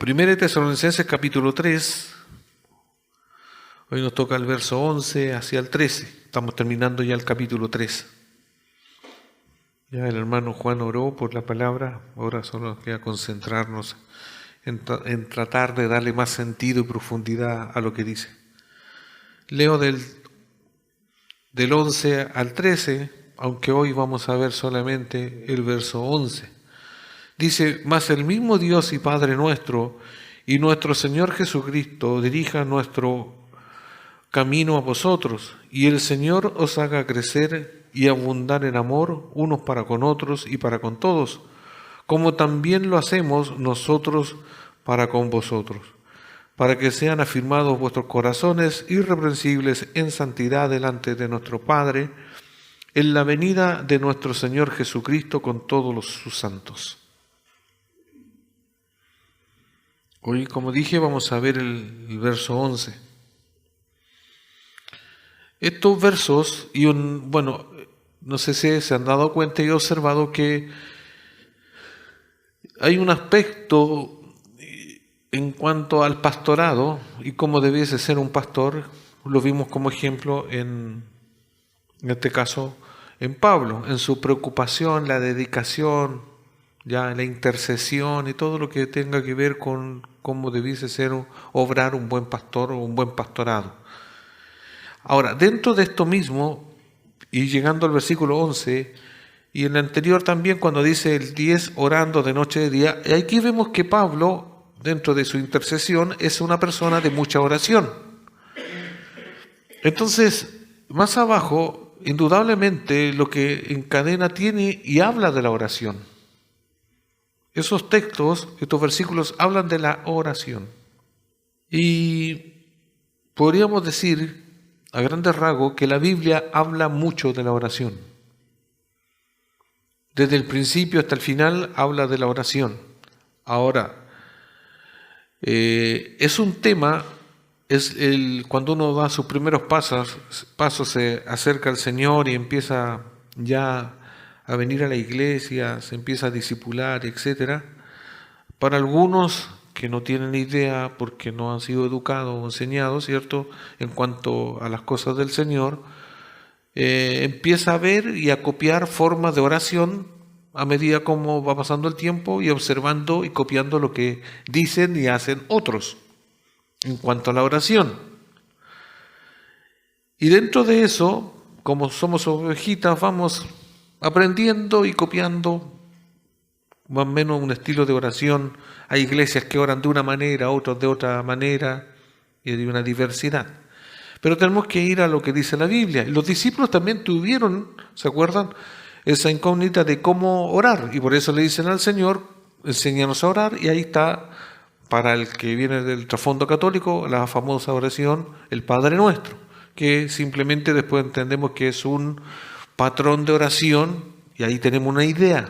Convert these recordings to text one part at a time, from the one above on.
Primera de Tesalonicenses capítulo 3, hoy nos toca el verso 11 hacia el 13, estamos terminando ya el capítulo 3. Ya el hermano Juan oró por la palabra, ahora solo nos queda concentrarnos en tratar de darle más sentido y profundidad a lo que dice. Leo del 11 al 13, aunque hoy vamos a ver solamente el verso 11. Dice: mas el mismo Dios y Padre nuestro y nuestro Señor Jesucristo dirija nuestro camino a vosotros, y el Señor os haga crecer y abundar en amor unos para con otros y para con todos, como también lo hacemos nosotros para con vosotros, para que sean afirmados vuestros corazones irreprensibles en santidad delante de nuestro Padre, en la venida de nuestro Señor Jesucristo con todos sus santos. Hoy, como dije, vamos a ver el verso 11. Estos versos, no sé si se han dado cuenta y he observado que hay un aspecto en cuanto al pastorado y cómo debiese ser un pastor. Lo vimos como ejemplo en este caso en Pablo, en su preocupación, la dedicación, ya la intercesión y todo lo que tenga que ver con cómo debiese ser obrar un buen pastor o un buen pastorado. Ahora, dentro de esto mismo, y llegando al versículo 11, y en el anterior también cuando dice el 10, orando de noche y de día, aquí vemos que Pablo, dentro de su intercesión, es una persona de mucha oración. Entonces, más abajo, indudablemente, lo que encadena tiene y habla de la oración. Esos textos, estos versículos, hablan de la oración. Y podríamos decir, a grandes rasgos, que la Biblia habla mucho de la oración. Desde el principio hasta el final habla de la oración. Ahora, es un tema, cuando uno da sus primeros pasos se acerca al Señor y empieza ya a venir a la iglesia, se empieza a discipular, etc. Para algunos que no tienen idea porque no han sido educados o enseñados, ¿cierto?, en cuanto a las cosas del Señor, empieza a ver y a copiar formas de oración a medida como va pasando el tiempo y observando y copiando lo que dicen y hacen otros en cuanto a la oración. Y dentro de eso, como somos ovejitas, vamos aprendiendo y copiando más o menos un estilo de oración. Hay iglesias que oran de una manera, otros de otra manera, y hay una diversidad. Pero tenemos que ir a lo que dice la Biblia. Los discípulos también tuvieron, ¿se acuerdan?, esa incógnita de cómo orar, y por eso le dicen al Señor: enséñanos a orar. Y ahí está, para el que viene del trasfondo católico, la famosa oración, el Padre Nuestro, que simplemente después entendemos que es un patrón de oración, y ahí tenemos una idea.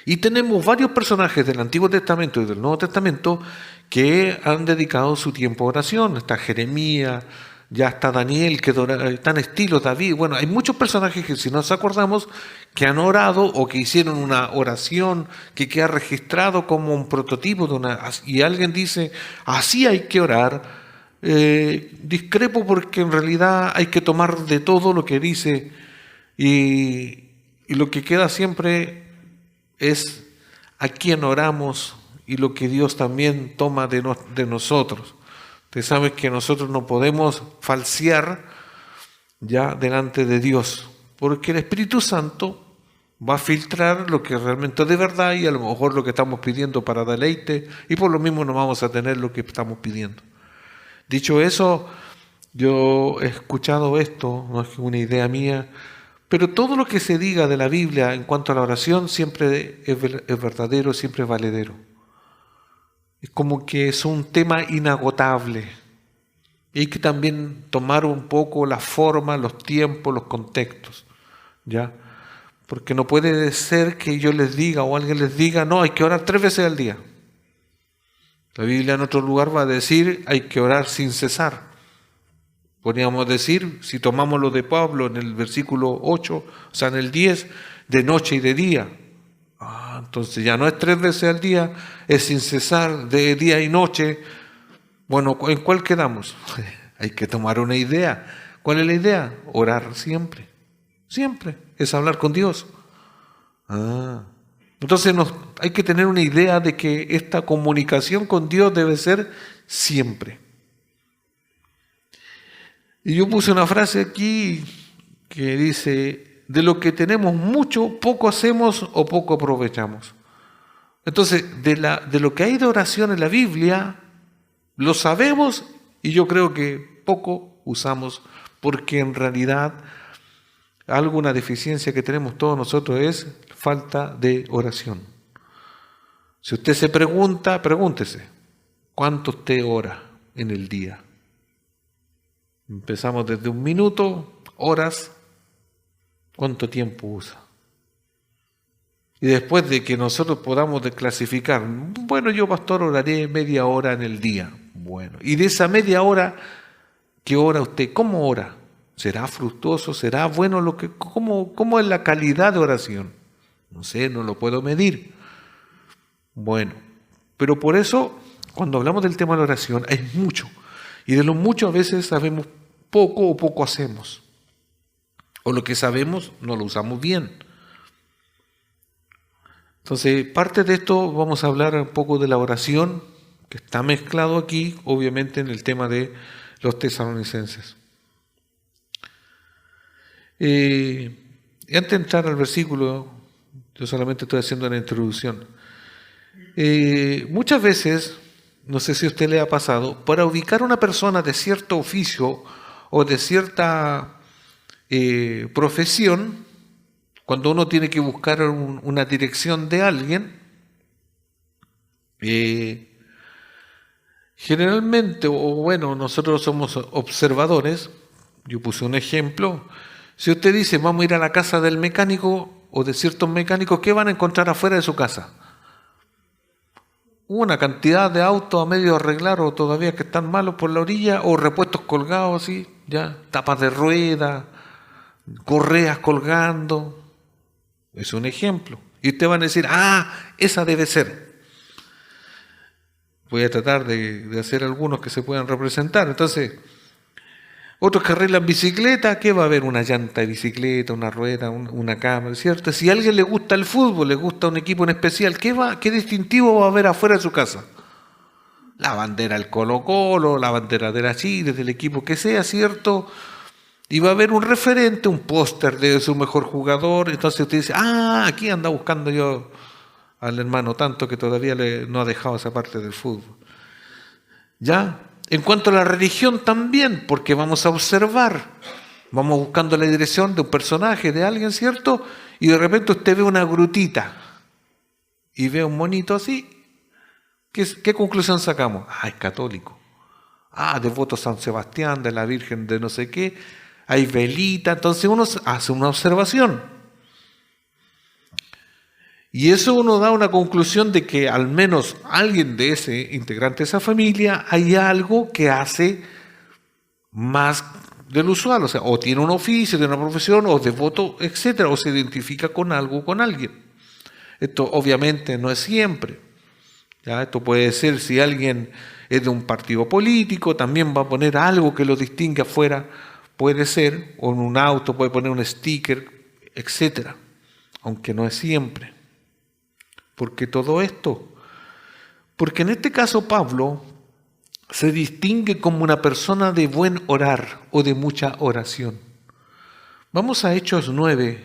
Y tenemos varios personajes del Antiguo Testamento y del Nuevo Testamento que han dedicado su tiempo a oración. Está Jeremías, ya está Daniel, que tan estilo David. Bueno, hay muchos personajes que, si nos acordamos, que han orado o que hicieron una oración que queda registrado como un prototipo de una. Y alguien dice: así hay que orar. Discrepo, porque en realidad hay que tomar de todo lo que dice, y lo que queda siempre es a quién oramos y lo que Dios también toma de nosotros. Usted sabe que nosotros no podemos falsear ya delante de Dios, porque el Espíritu Santo va a filtrar lo que realmente es de verdad, y a lo mejor lo que estamos pidiendo para deleite, y por lo mismo no vamos a tener lo que estamos pidiendo. Dicho eso, yo he escuchado esto, no es una idea mía, pero todo lo que se diga de la Biblia en cuanto a la oración siempre es verdadero, siempre es valedero. Es como que es un tema inagotable. Y hay que también tomar un poco la forma, los tiempos, los contextos, ¿ya? Porque no puede ser que yo les diga o alguien les diga: no, hay que orar 3 veces al día. La Biblia en otro lugar va a decir: hay que orar sin cesar. Podríamos decir, si tomamos lo de Pablo en el versículo 8, o sea, en el 10, de noche y de día. Entonces ya no es 3 veces al día, es sin cesar, de día y noche. Bueno, ¿en cuál quedamos? Hay que tomar una idea. ¿Cuál es la idea? Orar siempre. Siempre. Es hablar con Dios. Entonces hay que tener una idea de que esta comunicación con Dios debe ser siempre. Y yo puse una frase aquí que dice: de lo que tenemos mucho, poco hacemos o poco aprovechamos. Entonces, de lo que hay de oración en la Biblia, lo sabemos y yo creo que poco usamos, porque en realidad alguna deficiencia que tenemos todos nosotros es falta de oración. Si usted se pregunta, pregúntese, ¿cuánto usted ora en el día? Empezamos desde 1 minuto, horas, ¿cuánto tiempo usa? Y después de que nosotros podamos clasificar, bueno, yo, pastor, oraré media hora en el día. Bueno, y de esa media hora, ¿qué ora usted? ¿Cómo ora? ¿Será fructuoso? ¿Será bueno lo que? ¿Cómo es la calidad de oración? No sé, no lo puedo medir. Bueno, pero por eso, cuando hablamos del tema de la oración, hay mucho. Y de lo mucho a veces sabemos poco o poco hacemos. O lo que sabemos no lo usamos bien. Entonces, parte de esto vamos a hablar un poco de la oración, que está mezclado aquí, obviamente, en el tema de los tesalonicenses. Y antes de entrar al versículo, yo solamente estoy haciendo una introducción. Muchas veces, no sé si a usted le ha pasado, para ubicar a una persona de cierto oficio o de cierta profesión, cuando uno tiene que buscar una dirección de alguien, generalmente, o bueno, nosotros somos observadores. Yo puse un ejemplo. Si usted dice, vamos a ir a la casa del mecánico o de ciertos mecánicos, ¿qué van a encontrar afuera de su casa? Una cantidad de autos a medio arreglar o todavía que están malos por la orilla, o repuestos colgados así, ya, tapas de rueda, correas colgando. Es un ejemplo. Y ustedes van a decir, esa debe ser. Voy a tratar de hacer algunos que se puedan representar. Entonces, otros que arreglan bicicleta, ¿qué va a haber? Una llanta de bicicleta, una rueda, una cámara, ¿cierto? Si a alguien le gusta el fútbol, le gusta un equipo en especial, ¿qué distintivo va a haber afuera de su casa? La bandera del Colo-Colo, la bandera de la Chile, del equipo que sea, ¿cierto? Y va a haber un referente, un póster de su mejor jugador. Entonces usted dice, aquí anda buscando yo al hermano tanto que todavía no ha dejado esa parte del fútbol. ¿Ya? En cuanto a la religión también, porque vamos a observar, vamos buscando la dirección de un personaje, de alguien, ¿cierto? Y de repente usted ve una grutita y ve un monito así. ¿Qué conclusión sacamos? Es católico. Devoto San Sebastián, de la Virgen de no sé qué. Hay velita. Entonces uno hace una observación. Y eso uno da una conclusión de que al menos alguien de ese integrante de esa familia hay algo que hace más del usual, o sea, o tiene un oficio, tiene una profesión, o devoto, etcétera, o se identifica con algo, con alguien. Esto obviamente no es siempre. ¿Ya? Esto puede ser si alguien es de un partido político, también va a poner algo que lo distingue afuera, puede ser, o en un auto puede poner un sticker, etcétera, aunque no es siempre. Porque todo esto, porque en este caso Pablo se distingue como una persona de buen orar o de mucha oración. Vamos a Hechos 9,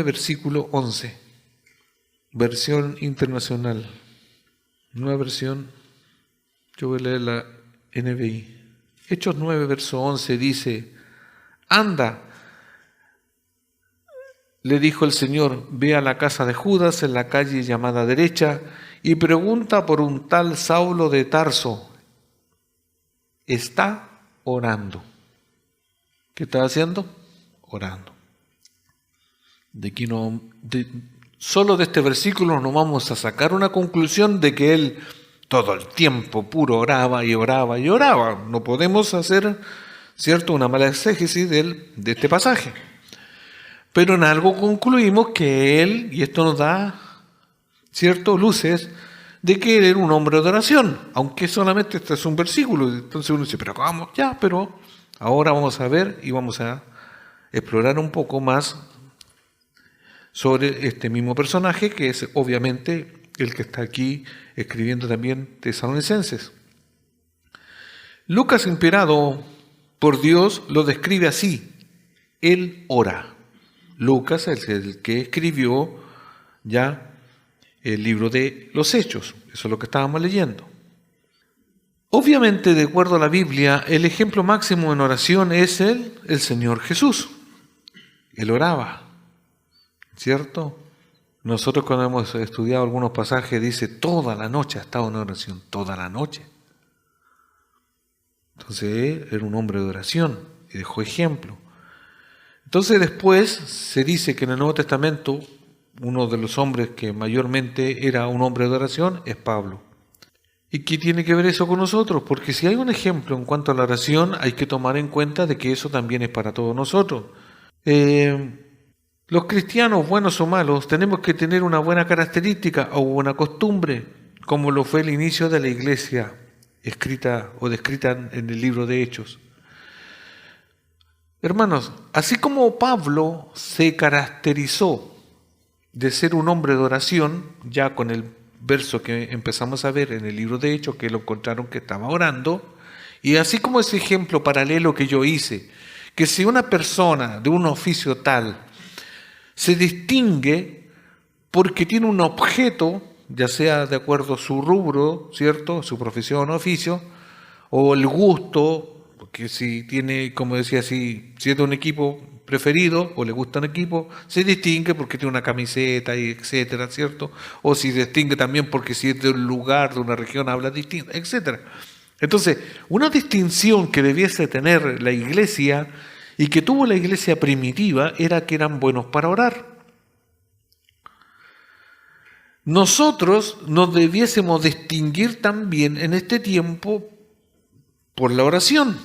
versículo 11, versión internacional, nueva versión, yo voy a leer la NBI. Hechos 9, verso 11 dice, anda, le dijo el Señor, ve a la casa de Judas en la calle llamada Derecha y pregunta por un tal Saulo de Tarso. Está orando. ¿Qué está haciendo? Orando. Solo de este versículo nos vamos a sacar una conclusión de que él todo el tiempo puro oraba y oraba y oraba. No podemos hacer, ¿cierto?, una mala exégesis de este pasaje. Pero en algo concluimos que él, y esto nos da ciertas luces, de que él era un hombre de oración, aunque solamente este es un versículo. Entonces uno dice, pero ¿cómo? Ya, pero ahora vamos a ver y vamos a explorar un poco más sobre este mismo personaje, que es obviamente el que está aquí escribiendo también Tesalonicenses. Lucas, inspirado por Dios, lo describe así: él ora. Lucas es el que escribió ya el libro de los Hechos. Eso es lo que estábamos leyendo. Obviamente, de acuerdo a la Biblia, el ejemplo máximo en oración es el Señor Jesús. Él oraba, ¿cierto? Nosotros cuando hemos estudiado algunos pasajes dice toda la noche ha estado en oración, toda la noche. Entonces él era un hombre de oración y dejó ejemplo. Entonces después se dice que en el Nuevo Testamento uno de los hombres que mayormente era un hombre de oración es Pablo. ¿Y qué tiene que ver eso con nosotros? Porque si hay un ejemplo en cuanto a la oración, hay que tomar en cuenta de que eso también es para todos nosotros. Los cristianos, buenos o malos, tenemos que tener una buena característica o una costumbre, como lo fue el inicio de la iglesia escrita o descrita en el libro de Hechos. Hermanos, así como Pablo se caracterizó de ser un hombre de oración, ya con el verso que empezamos a ver en el libro de Hechos, que lo encontraron que estaba orando, y así como ese ejemplo paralelo que yo hice, que si una persona de un oficio tal se distingue porque tiene un objeto, ya sea de acuerdo a su rubro, ¿cierto?, su profesión o oficio, o el gusto, porque si tiene, como decía, si es de un equipo preferido o le gusta un equipo, se distingue porque tiene una camiseta y etcétera, ¿cierto? O si se distingue también porque si es de un lugar, de una región, habla distinto, etcétera. Entonces, una distinción que debiese tener la iglesia y que tuvo la iglesia primitiva era que eran buenos para orar. Nosotros nos debiésemos distinguir también en este tiempo por la oración,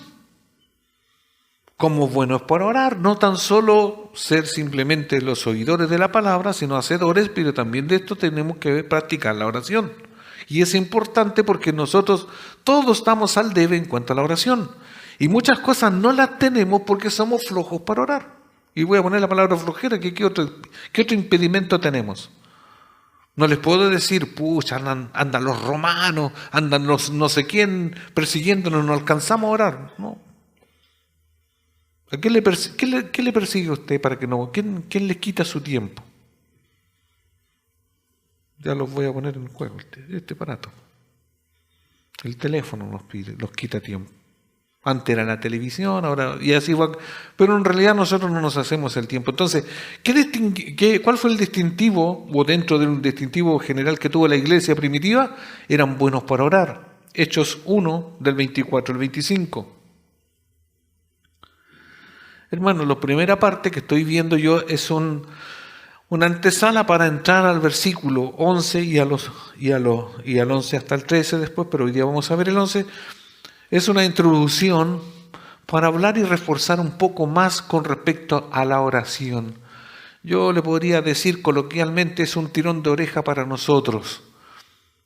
como buenos para orar, no tan solo ser simplemente los oidores de la palabra, sino hacedores, pero también de esto tenemos que practicar la oración. Y es importante porque nosotros todos estamos al debe en cuanto a la oración. Y muchas cosas no las tenemos porque somos flojos para orar. Y voy a poner la palabra flojera, ¿qué otro impedimento tenemos? No les puedo decir, pucha, andan los romanos, andan los no sé quién persiguiéndonos, no alcanzamos a orar. No. ¿A qué le persigue a usted para que no? ¿Quién le quita su tiempo? Ya los voy a poner en juego, este aparato. El teléfono nos quita tiempo. Antes era la televisión, ahora y así va. Pero en realidad nosotros no nos hacemos el tiempo. Entonces, ¿cuál fue el distintivo, o dentro de un distintivo general que tuvo la iglesia primitiva? Eran buenos para orar. Hechos 1, del 24 al 25. Hermano, la primera parte que estoy viendo yo es una antesala para entrar al versículo 11 y al 11 hasta el 13 después, pero hoy día vamos a ver el 11. Es una introducción para hablar y reforzar un poco más con respecto a la oración. Yo le podría decir coloquialmente, es un tirón de oreja para nosotros.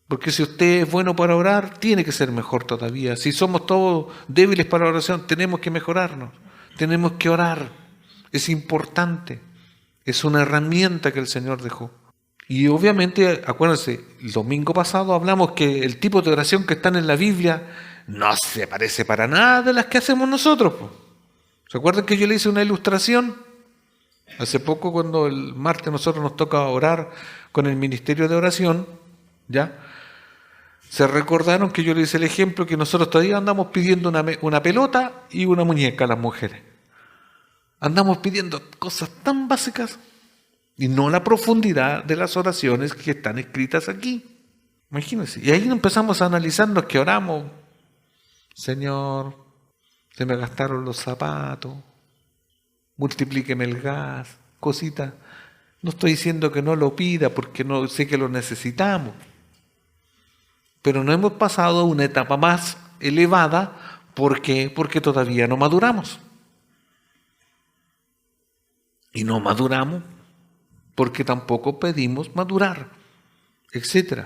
Porque si usted es bueno para orar, tiene que ser mejor todavía. Si somos todos débiles para la oración, tenemos que mejorarnos. Tenemos que orar. Es importante. Es una herramienta que el Señor dejó. Y obviamente, acuérdense, el domingo pasado hablamos que el tipo de oración que están en la Biblia no se parece para nada de las que hacemos nosotros. ¿Se acuerdan que yo le hice una ilustración? Hace poco, cuando el martes nosotros nos toca orar con el ministerio de oración, ¿ya? Se recordaron que yo le hice el ejemplo que nosotros todavía andamos pidiendo una pelota y una muñeca a las mujeres. Andamos pidiendo cosas tan básicas y no la profundidad de las oraciones que están escritas aquí. Imagínense. Y ahí empezamos a analizarnos que oramos. Señor, se me gastaron los zapatos, multiplíqueme el gas, cositas. No estoy diciendo que no lo pida porque no sé que lo necesitamos. Pero no hemos pasado a una etapa más elevada. ¿Por qué? Porque todavía no maduramos. y no maduramos porque tampoco pedimos madurar, etc.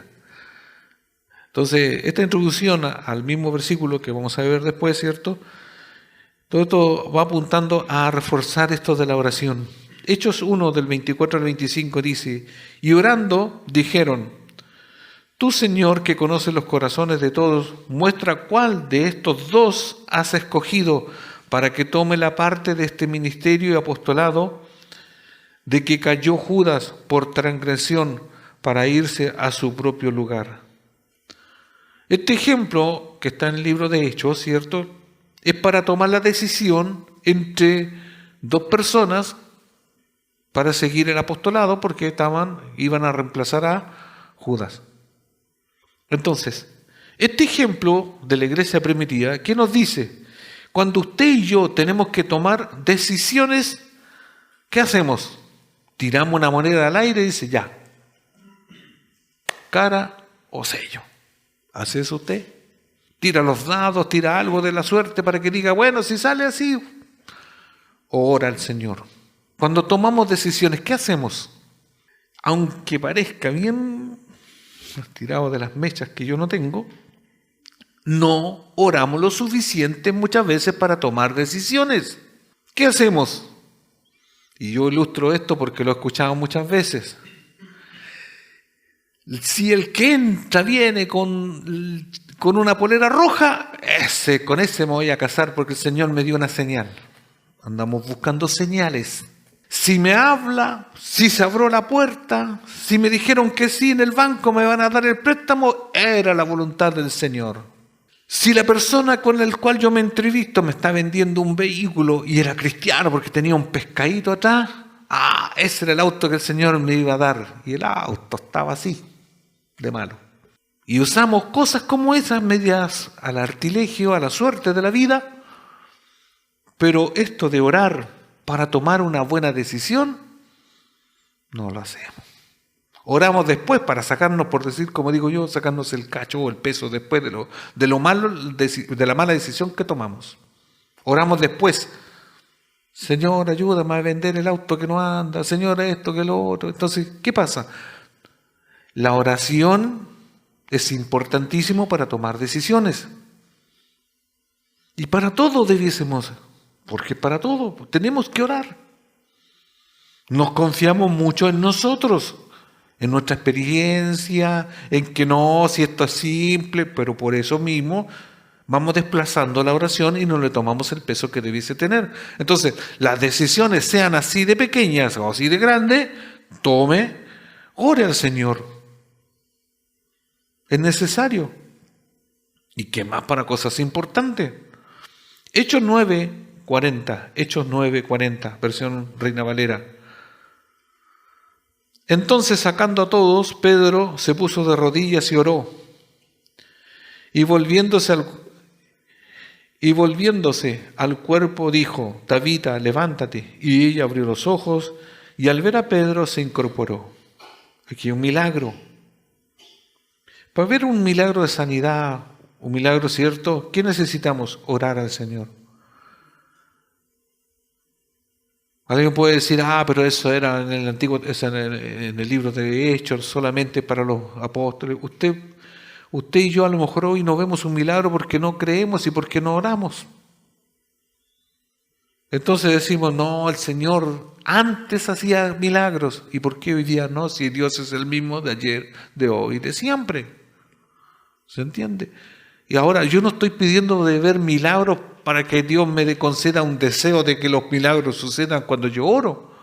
Entonces, esta introducción al mismo versículo que vamos a ver después, ¿cierto? Todo esto va apuntando a reforzar esto de la oración. Hechos 1 del 24 al 25 dice, y orando dijeron, tú Señor que conoces los corazones de todos, muestra cuál de estos dos has escogido para que tome la parte de este ministerio y apostolado de que cayó Judas por transgresión para irse a su propio lugar. Este ejemplo que está en el libro de Hechos, ¿cierto?, es para tomar la decisión entre dos personas para seguir el apostolado porque iban a reemplazar a Judas. Entonces, este ejemplo de la iglesia primitiva, ¿qué nos dice? Cuando usted y yo tenemos que tomar decisiones, ¿qué hacemos? Tiramos una moneda al aire y dice, ya, cara o sello. ¿Hace eso usted? Tira los dados, tira algo de la suerte para que diga, bueno, si sale así, ora al Señor. Cuando tomamos decisiones, ¿qué hacemos? Aunque parezca bien tirado de las mechas que yo no tengo, no oramos lo suficiente muchas veces para tomar decisiones. ¿Qué hacemos? Y yo ilustro esto porque lo he escuchado muchas veces. Si el que entra viene con una polera roja, con ese me voy a casar porque el Señor me dio una señal. Andamos buscando señales. Si me habla, si se abrió la puerta, si me dijeron que sí en el banco me van a dar el préstamo, era la voluntad del Señor. Si la persona con la cual yo me entrevisto me está vendiendo un vehículo y era cristiano porque tenía un pescadito atrás, ese era el auto que el Señor me iba a dar. Y el auto estaba así, de malo. Y usamos cosas como esas, medias al artilegio, a la suerte de la vida, pero esto de orar para tomar una buena decisión, no lo hacemos. Oramos después para sacarnos, por decir, como digo yo, sacarnos el cacho o el peso después de lo malo, de la mala decisión que tomamos. Oramos después. Señor, ayúdame a vender el auto que no anda. Señor, esto, que lo otro. Entonces, ¿qué pasa? La oración es importantísimo para tomar decisiones. Y para todo debiésemos, porque para todo tenemos que orar. Nos confiamos mucho en nosotros, en nuestra experiencia, en que no, si esto es simple, pero por eso mismo vamos desplazando la oración y no le tomamos el peso que debiese tener. Entonces, las decisiones sean así de pequeñas o así de grandes, ore al Señor. Es necesario. ¿Y qué más para cosas importantes? Hechos 9:40, versión Reina Valera. Entonces, sacando a todos, Pedro se puso de rodillas y oró. Y volviéndose al cuerpo dijo, Tabita, levántate. Y ella abrió los ojos y al ver a Pedro se incorporó. Aquí un milagro. Para ver un milagro de sanidad, un milagro cierto, ¿qué necesitamos? Orar al Señor. Alguien puede decir, pero eso era en el antiguo, en el libro de Hechos, solamente para los apóstoles. Usted y yo a lo mejor hoy no vemos un milagro porque no creemos y porque no oramos. Entonces decimos, no, el Señor antes hacía milagros. ¿Y por qué hoy día no? Si Dios es el mismo de ayer, de hoy, de siempre. ¿Se entiende? Y ahora yo no estoy pidiendo de ver milagros para que Dios me conceda un deseo de que los milagros sucedan cuando yo oro.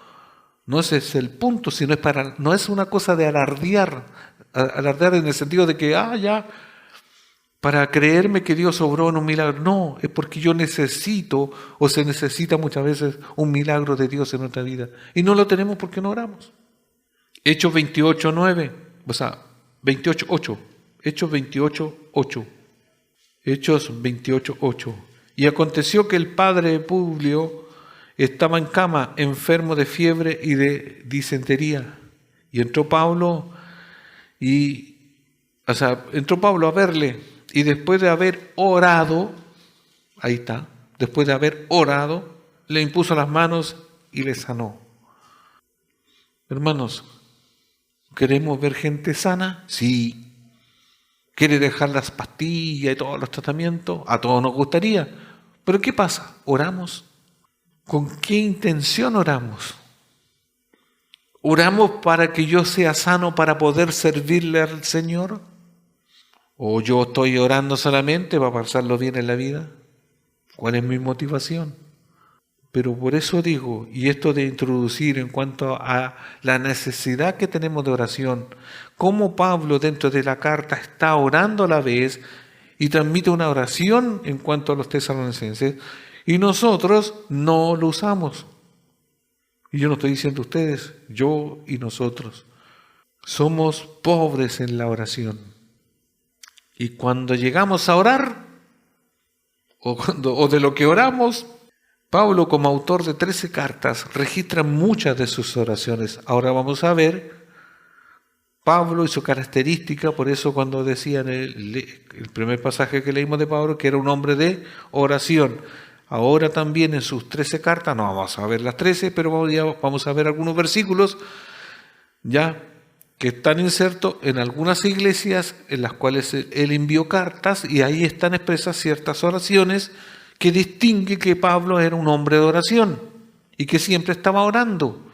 No ese es el punto, sino no es una cosa de alardear en el sentido de que, para creerme que Dios obró en un milagro. No, es porque yo necesito, o se necesita muchas veces, un milagro de Dios en nuestra vida. Y no lo tenemos porque no oramos. Hechos 28:9, 28:8. Hechos 28:8. Hechos 28:8. Y aconteció que el padre de Publio estaba en cama, enfermo de fiebre y de disentería. Y entró Pablo a verle. Y después de haber orado, le impuso las manos y le sanó. Hermanos, ¿queremos ver gente sana? Sí. ¿Quiere dejar las pastillas y todos los tratamientos? A todos nos gustaría. Pero ¿qué pasa? ¿Oramos? ¿Con qué intención oramos? ¿Oramos para que yo sea sano para poder servirle al Señor? ¿O yo estoy orando solamente para pasarlo bien en la vida? ¿Cuál es mi motivación? Pero por eso digo, y esto de introducir en cuanto a la necesidad que tenemos de oración, cómo Pablo dentro de la carta está orando a la vez y transmite una oración en cuanto a los tesalonicenses, y nosotros no lo usamos. Y yo no estoy diciendo ustedes, yo y nosotros. Somos pobres en la oración. Y cuando llegamos a orar, o de lo que oramos, Pablo, como autor de 13 cartas, registra muchas de sus oraciones. Ahora vamos a ver Pablo y su característica, por eso cuando decían el primer pasaje que leímos de Pablo, que era un hombre de oración. Ahora también en sus 13 cartas, no vamos a ver las 13, pero vamos a ver algunos versículos ya que están insertos en algunas iglesias en las cuales él envió cartas y ahí están expresas ciertas oraciones que distingue que Pablo era un hombre de oración y que siempre estaba orando.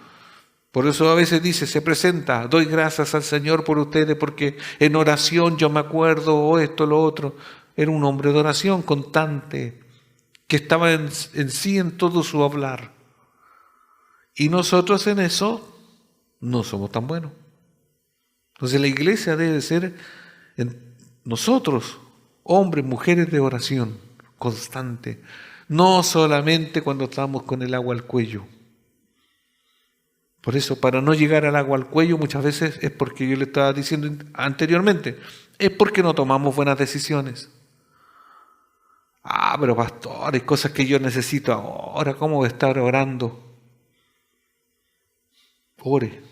Por eso a veces dice, se presenta, doy gracias al Señor por ustedes porque en oración yo me acuerdo, o esto, lo otro. Era un hombre de oración constante, que estaba en sí en todo su hablar. Y nosotros en eso no somos tan buenos. Entonces la iglesia debe ser nosotros, hombres, mujeres de oración constante, no solamente cuando estamos con el agua al cuello. Por eso, para no llegar al agua al cuello muchas veces es porque yo le estaba diciendo anteriormente, es porque no tomamos buenas decisiones. Pero pastor, hay cosas que yo necesito ahora, ¿cómo voy a estar orando? Ore,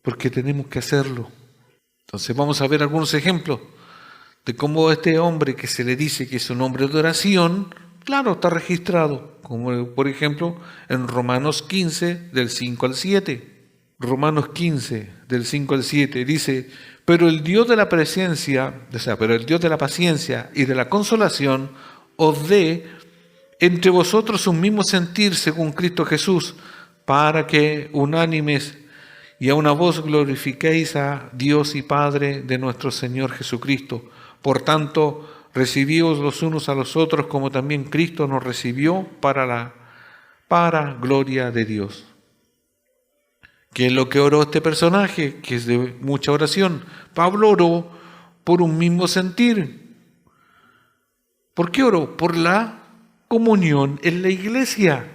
porque tenemos que hacerlo. Entonces vamos a ver algunos ejemplos de cómo este hombre que se le dice que es un hombre de oración, claro, está registrado, como por ejemplo en Romanos 15, del 5 al 7. Romanos 15, del 5 al 7, dice, pero el Dios de la paciencia y de la consolación os dé entre vosotros un mismo sentir según Cristo Jesús, para que unánimes y a una voz glorifiquéis a Dios y Padre de nuestro Señor Jesucristo. Por tanto, recibíos los unos a los otros como también Cristo nos recibió para gloria de Dios. ¿Qué es lo que oró este personaje? Que es de mucha oración. Pablo oró por un mismo sentir. ¿Por qué oró? Por la comunión en la iglesia.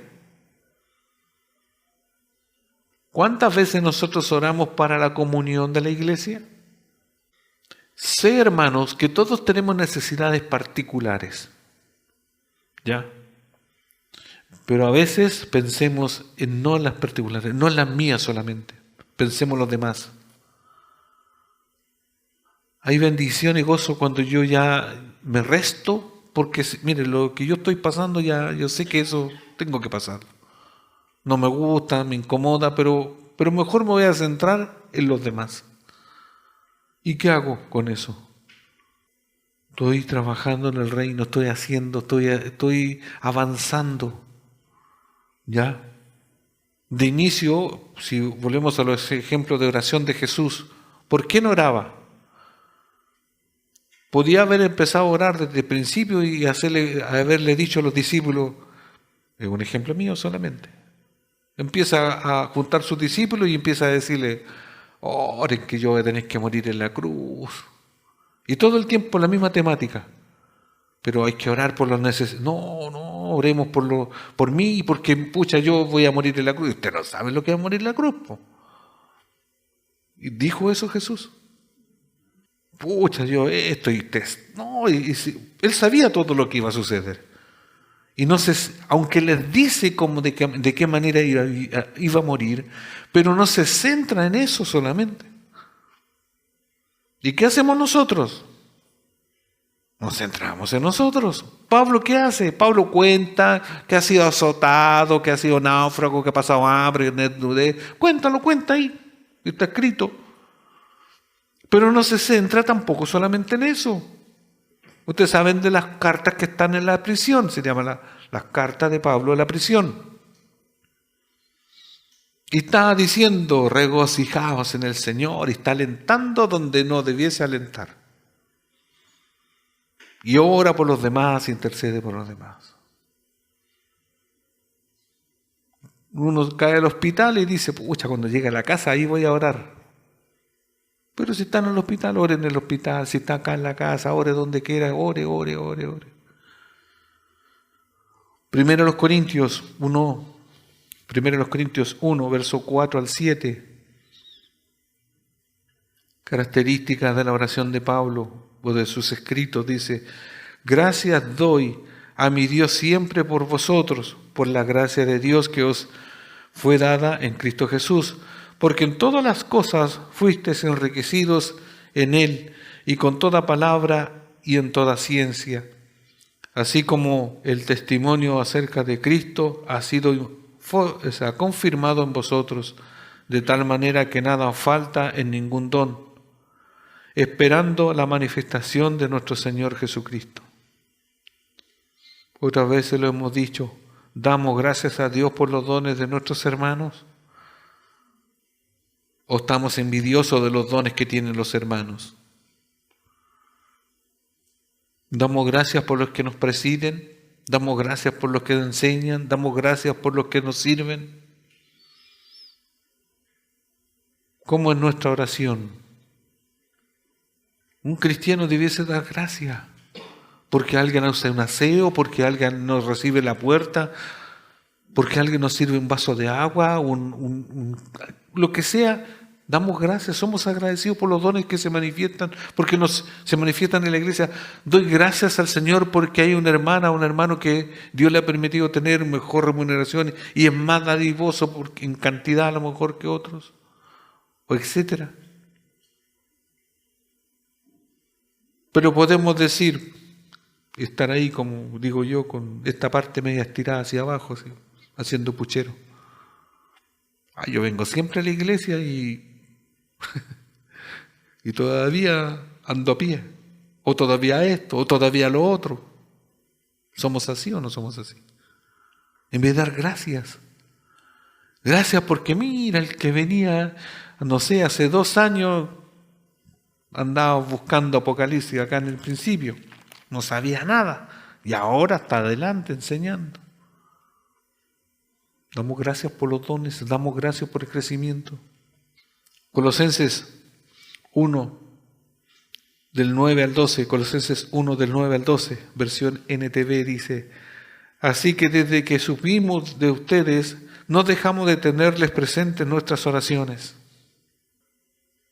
¿Cuántas veces nosotros oramos para la comunión de la iglesia? Sé, hermanos, que todos tenemos necesidades particulares, ¿ya? Pero a veces pensemos no en las particulares, no en las mías solamente, pensemos en los demás. Hay bendición y gozo cuando yo ya me resto, porque mire, lo que yo estoy pasando ya, yo sé que eso tengo que pasar. No me gusta, me incomoda, pero mejor me voy a centrar en los demás. ¿Y qué hago con eso? Estoy trabajando en el reino, estoy avanzando. ¿Ya? De inicio, si volvemos a los ejemplos de oración de Jesús, ¿por qué no oraba? Podía haber empezado a orar desde el principio y haberle dicho a los discípulos, es un ejemplo mío solamente. Empieza a juntar sus discípulos y empieza a decirle, oren que yo voy a tener que morir en la cruz. Y todo el tiempo la misma temática. Pero hay que orar por los necesitados. No, oremos por mí, porque pucha, yo voy a morir en la cruz. Usted no sabe lo que va a morir en la cruz, po. ¿Y dijo eso Jesús? Pucha, yo esto y no, él sabía todo lo que iba a suceder. Y no sé, aunque les dice como de qué manera iba a morir, pero no se centra en eso solamente. ¿Y qué hacemos nosotros? Nos centramos en nosotros. ¿Pablo qué hace? Pablo cuenta que ha sido azotado, que ha sido náufrago, que ha pasado hambre, desnudez. Cuéntalo, cuenta ahí. Está escrito. Pero no se centra tampoco solamente en eso. Ustedes saben de las cartas que están en la prisión. Se llaman las cartas de Pablo en la prisión. Y está diciendo, regocijaos en el Señor. Y está alentando donde no debiese alentar. Y ora por los demás, intercede por los demás. Uno cae al hospital y dice, pucha, cuando llegue a la casa ahí voy a orar. Pero si está en el hospital, ore en el hospital. Si está acá en la casa, ore donde quiera, ore. Primero los Corintios 1, verso 4 al 7. Características de la oración de Pablo o de sus escritos, dice: gracias doy a mi Dios siempre por vosotros, por la gracia de Dios que os fue dada en Cristo Jesús, porque en todas las cosas fuisteis enriquecidos en Él, y con toda palabra y en toda ciencia, así como el testimonio acerca de Cristo ha sido confirmado en vosotros, de tal manera que nada os falta en ningún don, esperando la manifestación de nuestro Señor Jesucristo. Otras veces lo hemos dicho, ¿damos gracias a Dios por los dones de nuestros hermanos? ¿O estamos envidiosos de los dones que tienen los hermanos? ¿Damos gracias por los que nos presiden? ¿Damos gracias por los que enseñan? ¿Damos gracias por los que nos sirven? ¿Cómo es nuestra oración? Un cristiano debiese dar gracias porque alguien hace un aseo, porque alguien nos recibe la puerta, porque alguien nos sirve un vaso de agua, lo que sea. Damos gracias, somos agradecidos por los dones que se manifiestan, porque se manifiestan en la iglesia. Doy gracias al Señor porque hay una hermana o un hermano que Dios le ha permitido tener mejor remuneración y es más dadivoso porque en cantidad a lo mejor que otros, o etcétera. Pero podemos decir, estar ahí, como digo yo, con esta parte media estirada hacia abajo, así, haciendo puchero. Yo vengo siempre a la iglesia y todavía ando a pie, o todavía esto, o todavía lo otro. ¿Somos así o no somos así? En vez de dar gracias. Gracias porque mira, el que venía, no sé, hace 2 años andaba buscando Apocalipsis acá en el principio. No sabía nada. Y ahora está adelante enseñando. Damos gracias por los dones, damos gracias por el crecimiento. Colosenses 1, del 9 al 12, Colosenses 1, del 9 al 12, versión NTV dice: así que desde que supimos de ustedes, no dejamos de tenerles presentes en nuestras oraciones.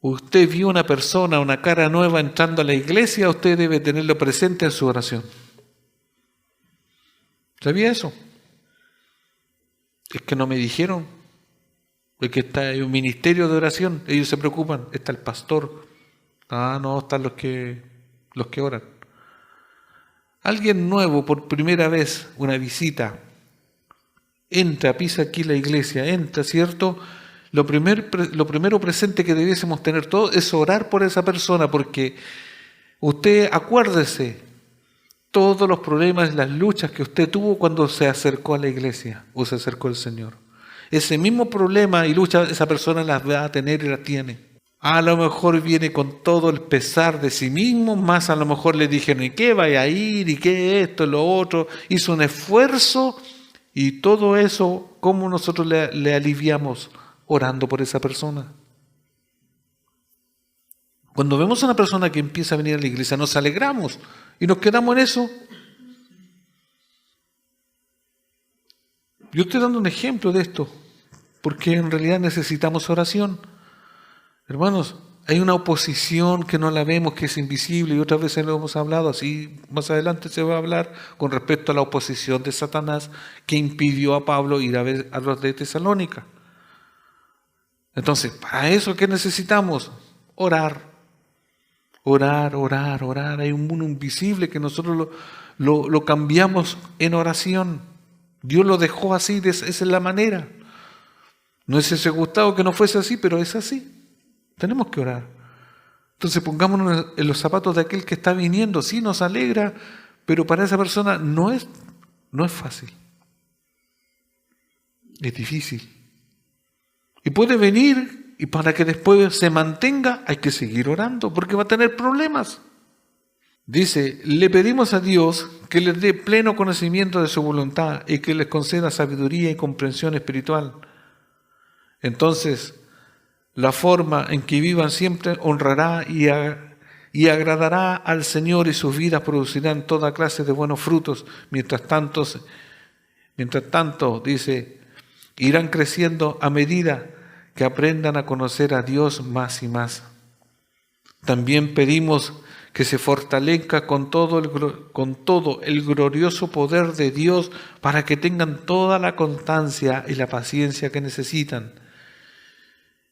Usted vio una persona, una cara nueva entrando a la iglesia, usted debe tenerlo presente en su oración. ¿Sabía eso? Es que no me dijeron. Es que hay un ministerio de oración, ellos se preocupan, está el pastor. No, están los que oran. Alguien nuevo, por primera vez, una visita, entra, pisa aquí la iglesia, entra, ¿cierto? Lo primero presente que debiésemos tener todos es orar por esa persona, porque usted, acuérdese, todos los problemas, las luchas que usted tuvo cuando se acercó a la iglesia o se acercó al Señor. Ese mismo problema y lucha esa persona las va a tener y las tiene. A lo mejor viene con todo el pesar de sí mismo, más a lo mejor le dijeron, ¿y qué vaya a ir? ¿Y qué esto? Lo otro. Hizo un esfuerzo y todo eso, ¿cómo nosotros le aliviamos? Orando por esa persona. Cuando vemos a una persona que empieza a venir a la iglesia, nos alegramos y nos quedamos en eso. Yo estoy dando un ejemplo de esto, porque en realidad necesitamos oración. Hermanos, hay una oposición que no la vemos, que es invisible, y otras veces lo hemos hablado, así más adelante se va a hablar con respecto a la oposición de Satanás que impidió a Pablo ir a ver a los de Tesalónica. Entonces, para eso, ¿qué necesitamos? Orar. Orar, orar, orar. Hay un mundo invisible que nosotros lo cambiamos en oración. Dios lo dejó así, esa es la manera. No es ese gustado que no fuese así, pero es así. Tenemos que orar. Entonces pongámonos en los zapatos de aquel que está viniendo. Sí, nos alegra, pero para esa persona no es fácil. Es difícil. Y puede venir, y para que después se mantenga hay que seguir orando, porque va a tener problemas. Dice, le pedimos a Dios que les dé pleno conocimiento de su voluntad y que les conceda sabiduría y comprensión espiritual. Entonces, la forma en que vivan siempre honrará y agradará al Señor, y sus vidas producirán toda clase de buenos frutos. Mientras tanto, dice, irán creciendo a medida que aprendan a conocer a Dios más y más. También pedimos que se fortalezca con todo el glorioso poder de Dios para que tengan toda la constancia y la paciencia que necesitan.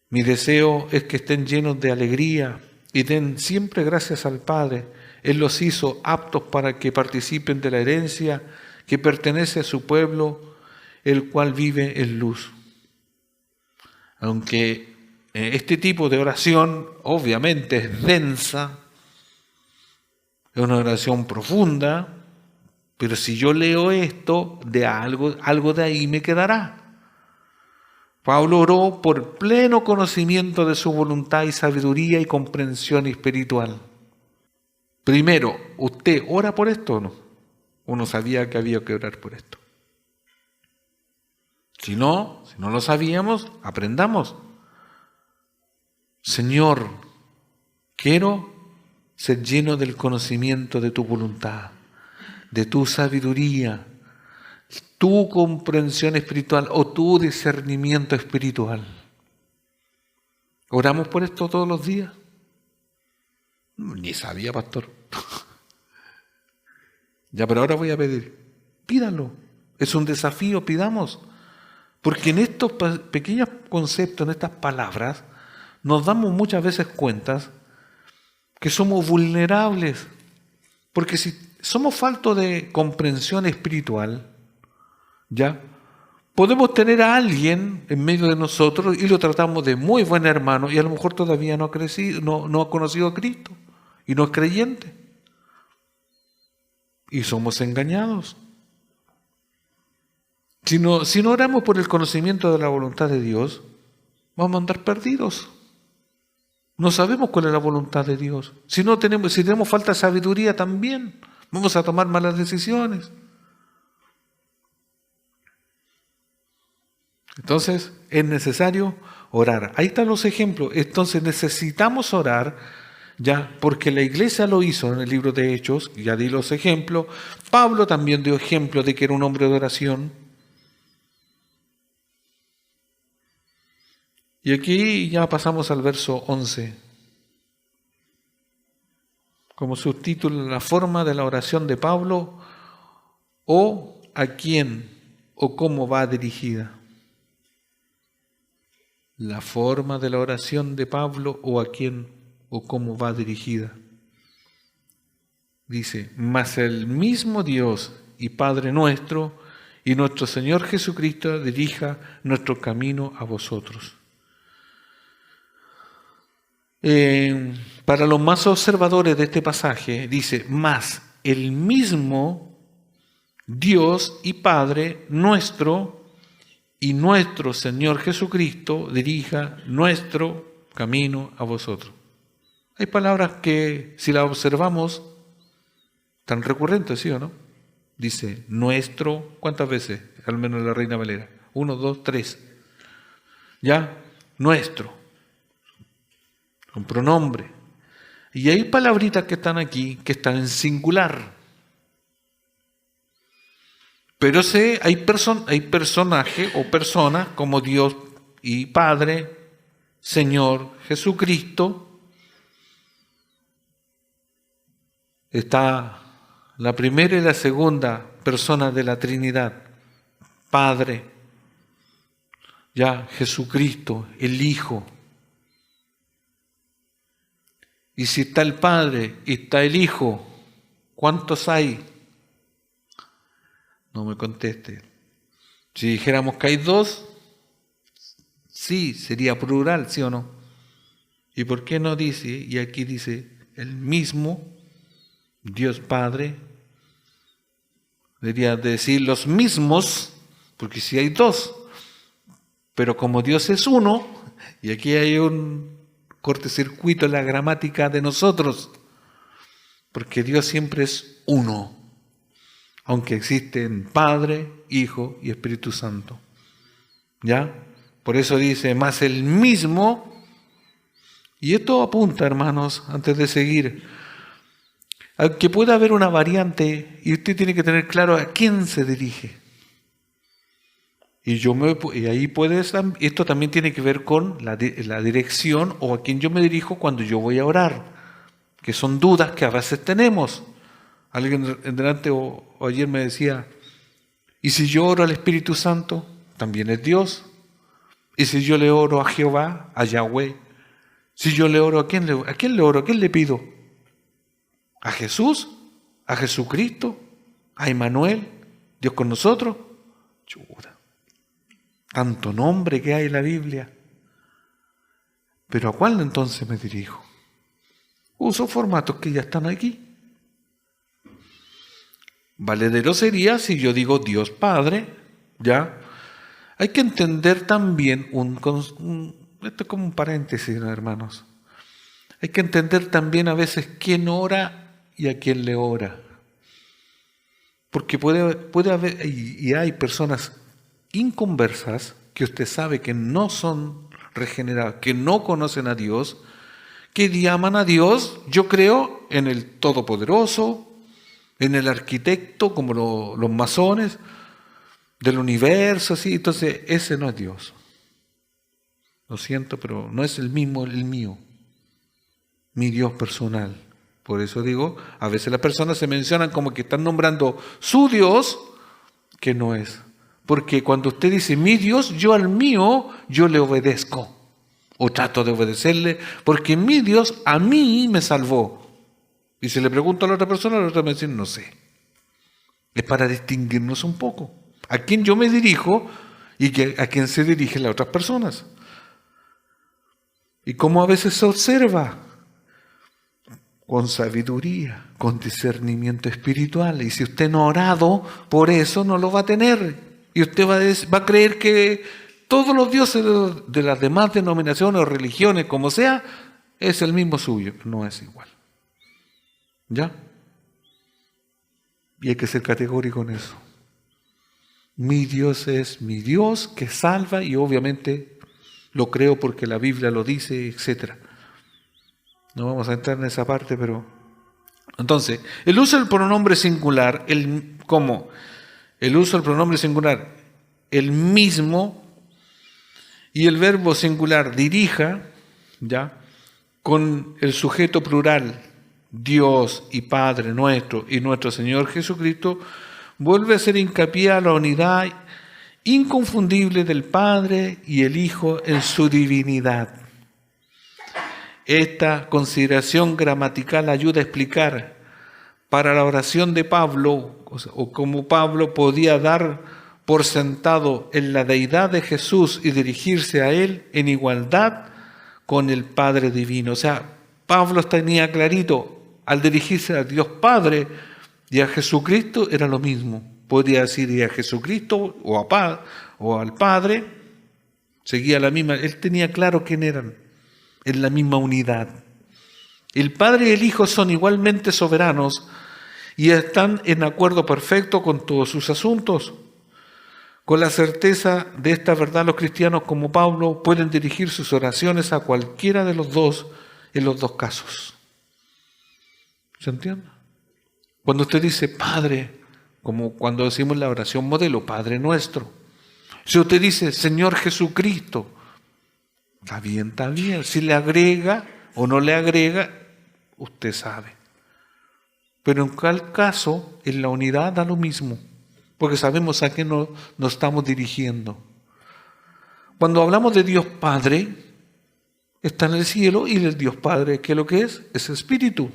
Mi deseo es que estén llenos de alegría y den siempre gracias al Padre. Él los hizo aptos para que participen de la herencia que pertenece a su pueblo, el cual vive en luz. Aunque este tipo de oración obviamente es densa, es una oración profunda, pero si yo leo esto, de algo de ahí me quedará. Pablo oró por pleno conocimiento de su voluntad y sabiduría y comprensión espiritual. Primero, ¿usted ora por esto o no? Uno sabía que había que orar por esto. Si no lo sabíamos, aprendamos. Señor, quiero ser lleno del conocimiento de tu voluntad, de tu sabiduría, tu comprensión espiritual o tu discernimiento espiritual. ¿Oramos por esto todos los días? Ni sabía, pastor. Ya, pero ahora voy a pedir. Pídalo. Es un desafío, pidamos. Porque en estos pequeños conceptos, en estas palabras, nos damos muchas veces cuenta que somos vulnerables. Porque si somos faltos de comprensión espiritual, ¿ya? Podemos tener a alguien en medio de nosotros y lo tratamos de muy buen hermano y a lo mejor todavía no ha conocido a Cristo y no es creyente. Y somos engañados. Si no oramos por el conocimiento de la voluntad de Dios, vamos a andar perdidos. No sabemos cuál es la voluntad de Dios. Si tenemos falta de sabiduría también, vamos a tomar malas decisiones. Entonces, es necesario orar. Ahí están los ejemplos. Entonces, necesitamos orar, ya, porque la iglesia lo hizo en el libro de Hechos, ya di los ejemplos. Pablo también dio ejemplo de que era un hombre de oración. Y aquí ya pasamos al verso 11. Como subtítulo, la forma de la oración de Pablo, o a quién o cómo va dirigida. La forma de la oración de Pablo, o a quién o cómo va dirigida. Dice, mas el mismo Dios y Padre nuestro y nuestro Señor Jesucristo dirija nuestro camino a vosotros. Para los más observadores de este pasaje, dice, mas el mismo Dios y Padre nuestro y nuestro Señor Jesucristo dirija nuestro camino a vosotros. Hay palabras que, si las observamos, tan recurrentes, ¿sí o no? Dice, nuestro, ¿cuántas veces? Al menos la Reina Valera. 1, 2, 3. ¿Ya? Nuestro. Un pronombre. Y hay palabritas que están aquí, que están en singular. Pero hay personajes o personas como Dios y Padre, Señor Jesucristo. Está la primera y la segunda persona de la Trinidad. Padre, ya Jesucristo, el Hijo. Y si está el Padre y está el Hijo, ¿cuántos hay? No me conteste. Si dijéramos que hay dos, sí, sería plural, ¿sí o no? ¿Y por qué no dice, y aquí dice, el mismo Dios Padre? Debería decir los mismos, porque si hay dos, pero como Dios es uno, y aquí hay un cortocircuito en la gramática de nosotros, porque Dios siempre es uno, aunque existen Padre, Hijo y Espíritu Santo. ¿Ya? Por eso dice, más el mismo, y esto apunta, hermanos, antes de seguir, a que pueda haber una variante, y usted tiene que tener claro a quién se dirige. Y ahí esto también tiene que ver con la dirección o a quién yo me dirijo cuando yo voy a orar, que son dudas que a veces tenemos. Alguien en delante o ayer me decía, ¿y si yo oro al Espíritu Santo? También es Dios. ¿Y si yo le oro a Jehová, a Yahweh? Si yo le oro, ¿a quién le oro? ¿A quién le pido? ¿A Jesús? ¿A Jesucristo? ¿A Emmanuel? ¿Dios con nosotros? Chuta. Tanto nombre que hay en la Biblia. ¿Pero a cuál entonces me dirijo? Uso formatos que ya están aquí. Valedero sería si yo digo Dios Padre, ¿ya? Hay que entender también esto es como un paréntesis, ¿no, hermanos? Hay que entender también a veces quién ora y a quién le ora. Porque puede haber, y hay personas inconversas que usted sabe que no son regeneradas, que no conocen a Dios, que llaman a Dios, yo creo, en el Todopoderoso, en el arquitecto, como los masones del universo, así. Entonces, ese no es Dios. Lo siento, pero no es el mismo el mío, mi Dios personal. Por eso digo, a veces las personas se mencionan como que están nombrando su Dios, que no es. Porque cuando usted dice mi Dios, yo al mío, yo le obedezco. O trato de obedecerle, porque mi Dios a mí me salvó. Y si le pregunto a la otra persona, la otra me dice, no sé. Es para distinguirnos un poco. A quién yo me dirijo y a quién se dirigen las otras personas. Y cómo a veces se observa con sabiduría, con discernimiento espiritual. Y si usted no ha orado, por eso no lo va a tener. Y usted va a creer que todos los dioses de las demás denominaciones o religiones, como sea, es el mismo suyo. No es igual. ¿Ya? Y hay que ser categórico en eso. Mi Dios es mi Dios que salva y obviamente lo creo porque la Biblia lo dice, etc. No vamos a entrar en esa parte, pero... Entonces, el uso del pronombre singular, ¿cómo? El uso del pronombre singular, el mismo, y el verbo singular dirija, ¿ya? Con el sujeto plural, Dios y Padre nuestro y nuestro Señor Jesucristo, vuelve a hacer hincapié a la unidad inconfundible del Padre y el Hijo en su divinidad. Esta consideración gramatical ayuda a explicar para la oración de Pablo, o cómo Pablo podía dar por sentado en la deidad de Jesús y dirigirse a Él en igualdad con el Padre Divino. O sea, Pablo tenía clarito, al dirigirse a Dios Padre y a Jesucristo era lo mismo. Podía decir y a Jesucristo o al Padre, seguía la misma, él tenía claro quién eran, en la misma unidad. El Padre y el Hijo son igualmente soberanos y están en acuerdo perfecto con todos sus asuntos. Con la certeza de esta verdad, los cristianos como Pablo pueden dirigir sus oraciones a cualquiera de los dos en los dos casos. ¿Se entiende? Cuando usted dice Padre, como cuando decimos la oración modelo, Padre nuestro. Si usted dice Señor Jesucristo, está bien, está bien. Si le agrega o no le agrega, usted sabe. Pero en cual caso, en la unidad da lo mismo, porque sabemos a qué nos estamos dirigiendo. Cuando hablamos de Dios Padre, está en el cielo y el Dios Padre, ¿qué es lo que es? Es Espíritu.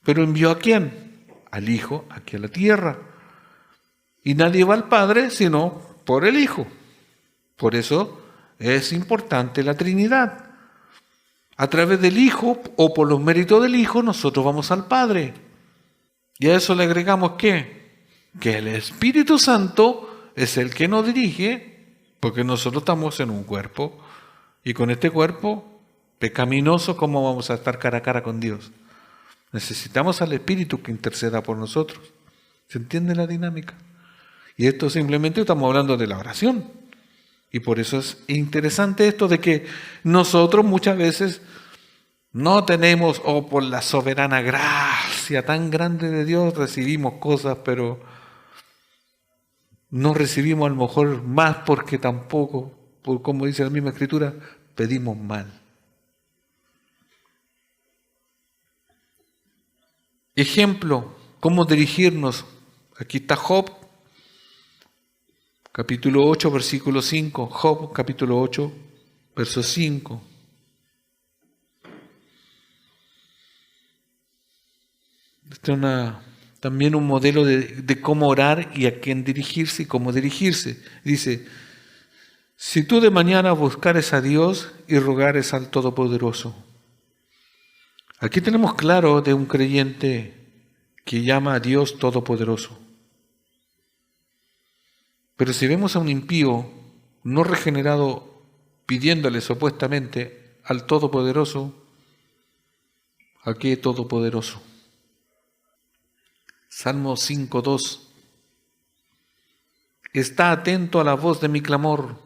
¿Pero envió a quién? Al Hijo aquí a la tierra. Y nadie va al Padre sino por el Hijo. Por eso es importante la Trinidad. A través del Hijo o por los méritos del Hijo nosotros vamos al Padre. Y a eso le agregamos ¿qué? Que el Espíritu Santo es el que nos dirige, porque nosotros estamos en un cuerpo. Y con este cuerpo pecaminoso, ¿cómo vamos a estar cara a cara con Dios? Necesitamos al Espíritu que interceda por nosotros. ¿Se entiende la dinámica? Y esto simplemente estamos hablando de la oración. Y por eso es interesante esto de que nosotros muchas veces no tenemos, o por la soberana gracia tan grande de Dios, recibimos cosas, pero no recibimos a lo mejor más porque tampoco, por como dice la misma Escritura, pedimos mal. Ejemplo, cómo dirigirnos. Aquí está Job, capítulo 8, versículo 5. Job, capítulo 8, verso 5. Este es también un modelo de cómo orar y a quién dirigirse y cómo dirigirse. Dice, si tú de mañana buscares a Dios y rogares al Todopoderoso. Aquí tenemos claro de un creyente que llama a Dios Todopoderoso. Pero si vemos a un impío no regenerado pidiéndole supuestamente al Todopoderoso, ¿a qué Todopoderoso? Salmo 5:2. Está atento a la voz de mi clamor.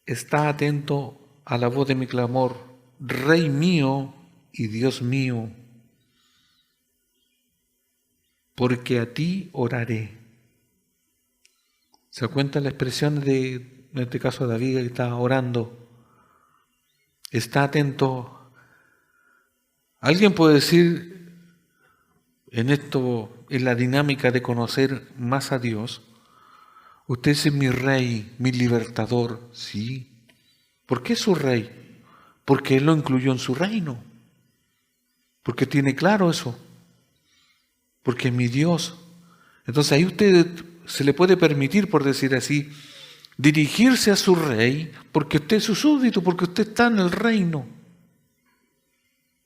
Está atento a la voz de mi clamor, Rey mío y Dios mío, porque a ti oraré. ¿Se cuenta la expresión en este caso de David que está orando? Está atento. Alguien puede decir en esto, en la dinámica de conocer más a Dios, usted es mi rey, mi libertador. Sí. ¿Por qué es su rey? Porque Él lo incluyó en su reino. Porque tiene claro eso. Porque es mi Dios. Entonces ahí usted se le puede permitir, por decir así, dirigirse a su rey, porque usted es su súbdito, porque usted está en el reino.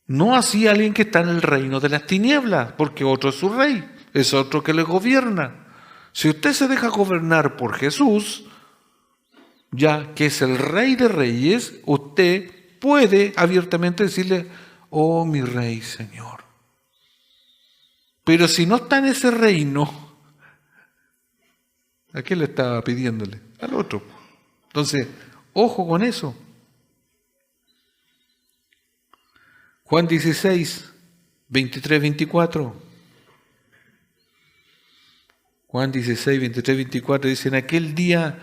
No así alguien que está en el reino de las tinieblas, porque otro es su rey, es otro que le gobierna. Si usted se deja gobernar por Jesús, ya que es el Rey de Reyes, usted puede abiertamente decirle, oh mi Rey, Señor. Pero si no está en ese reino, ¿a qué le estaba pidiéndole? Al otro. Entonces, ojo con eso. Juan 16, 23, 24. Juan 16, 23, 24 dice, en aquel día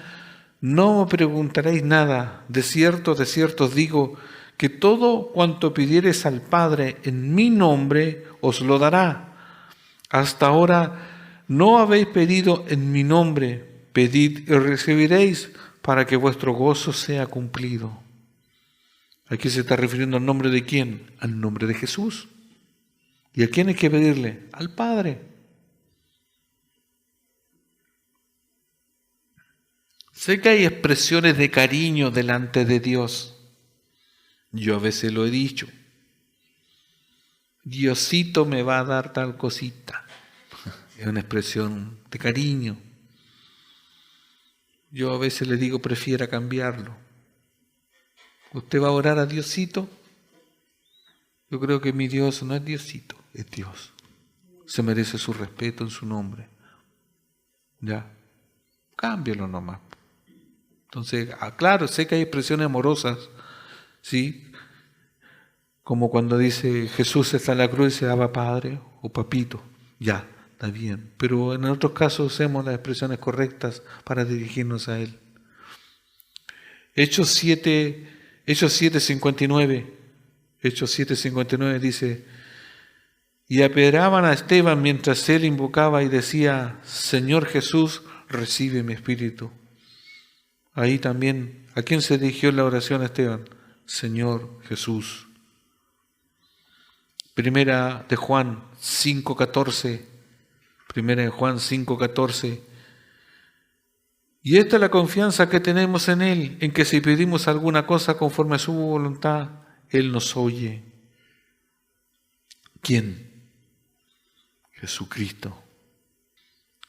no me preguntaréis nada. De cierto os digo, que todo cuanto pidiereis al Padre en mi nombre, os lo dará. Hasta ahora no habéis pedido en mi nombre. Pedid y recibiréis, para que vuestro gozo sea cumplido. Aquí se está refiriendo al nombre de quién, al nombre de Jesús. ¿Y a quién hay que pedirle? Al Padre. Sé que hay expresiones de cariño delante de Dios. Yo a veces lo he dicho. Diosito me va a dar tal cosita. Es una expresión de cariño. Yo a veces le digo, prefiera cambiarlo. ¿Usted va a orar a Diosito? Yo creo que mi Dios no es Diosito, es Dios. Se merece su respeto en su nombre. Ya, cámbialo nomás. Entonces, claro, sé que hay expresiones amorosas, ¿sí? Como cuando dice Jesús está en la cruz y dice Abba Padre o Papito. Ya, está bien. Pero en otros casos usemos las expresiones correctas para dirigirnos a Él. Hechos 7:59. Hechos 7:59 dice, y apedreaban a Esteban mientras él invocaba y decía, Señor Jesús, recibe mi espíritu. Ahí también, ¿a quién se dirigió la oración Esteban? Señor Jesús. Primera de Juan 5:14. Primera de Juan 5:14. Y esta es la confianza que tenemos en Él, en que si pedimos alguna cosa conforme a su voluntad, Él nos oye. ¿Quién? Jesucristo.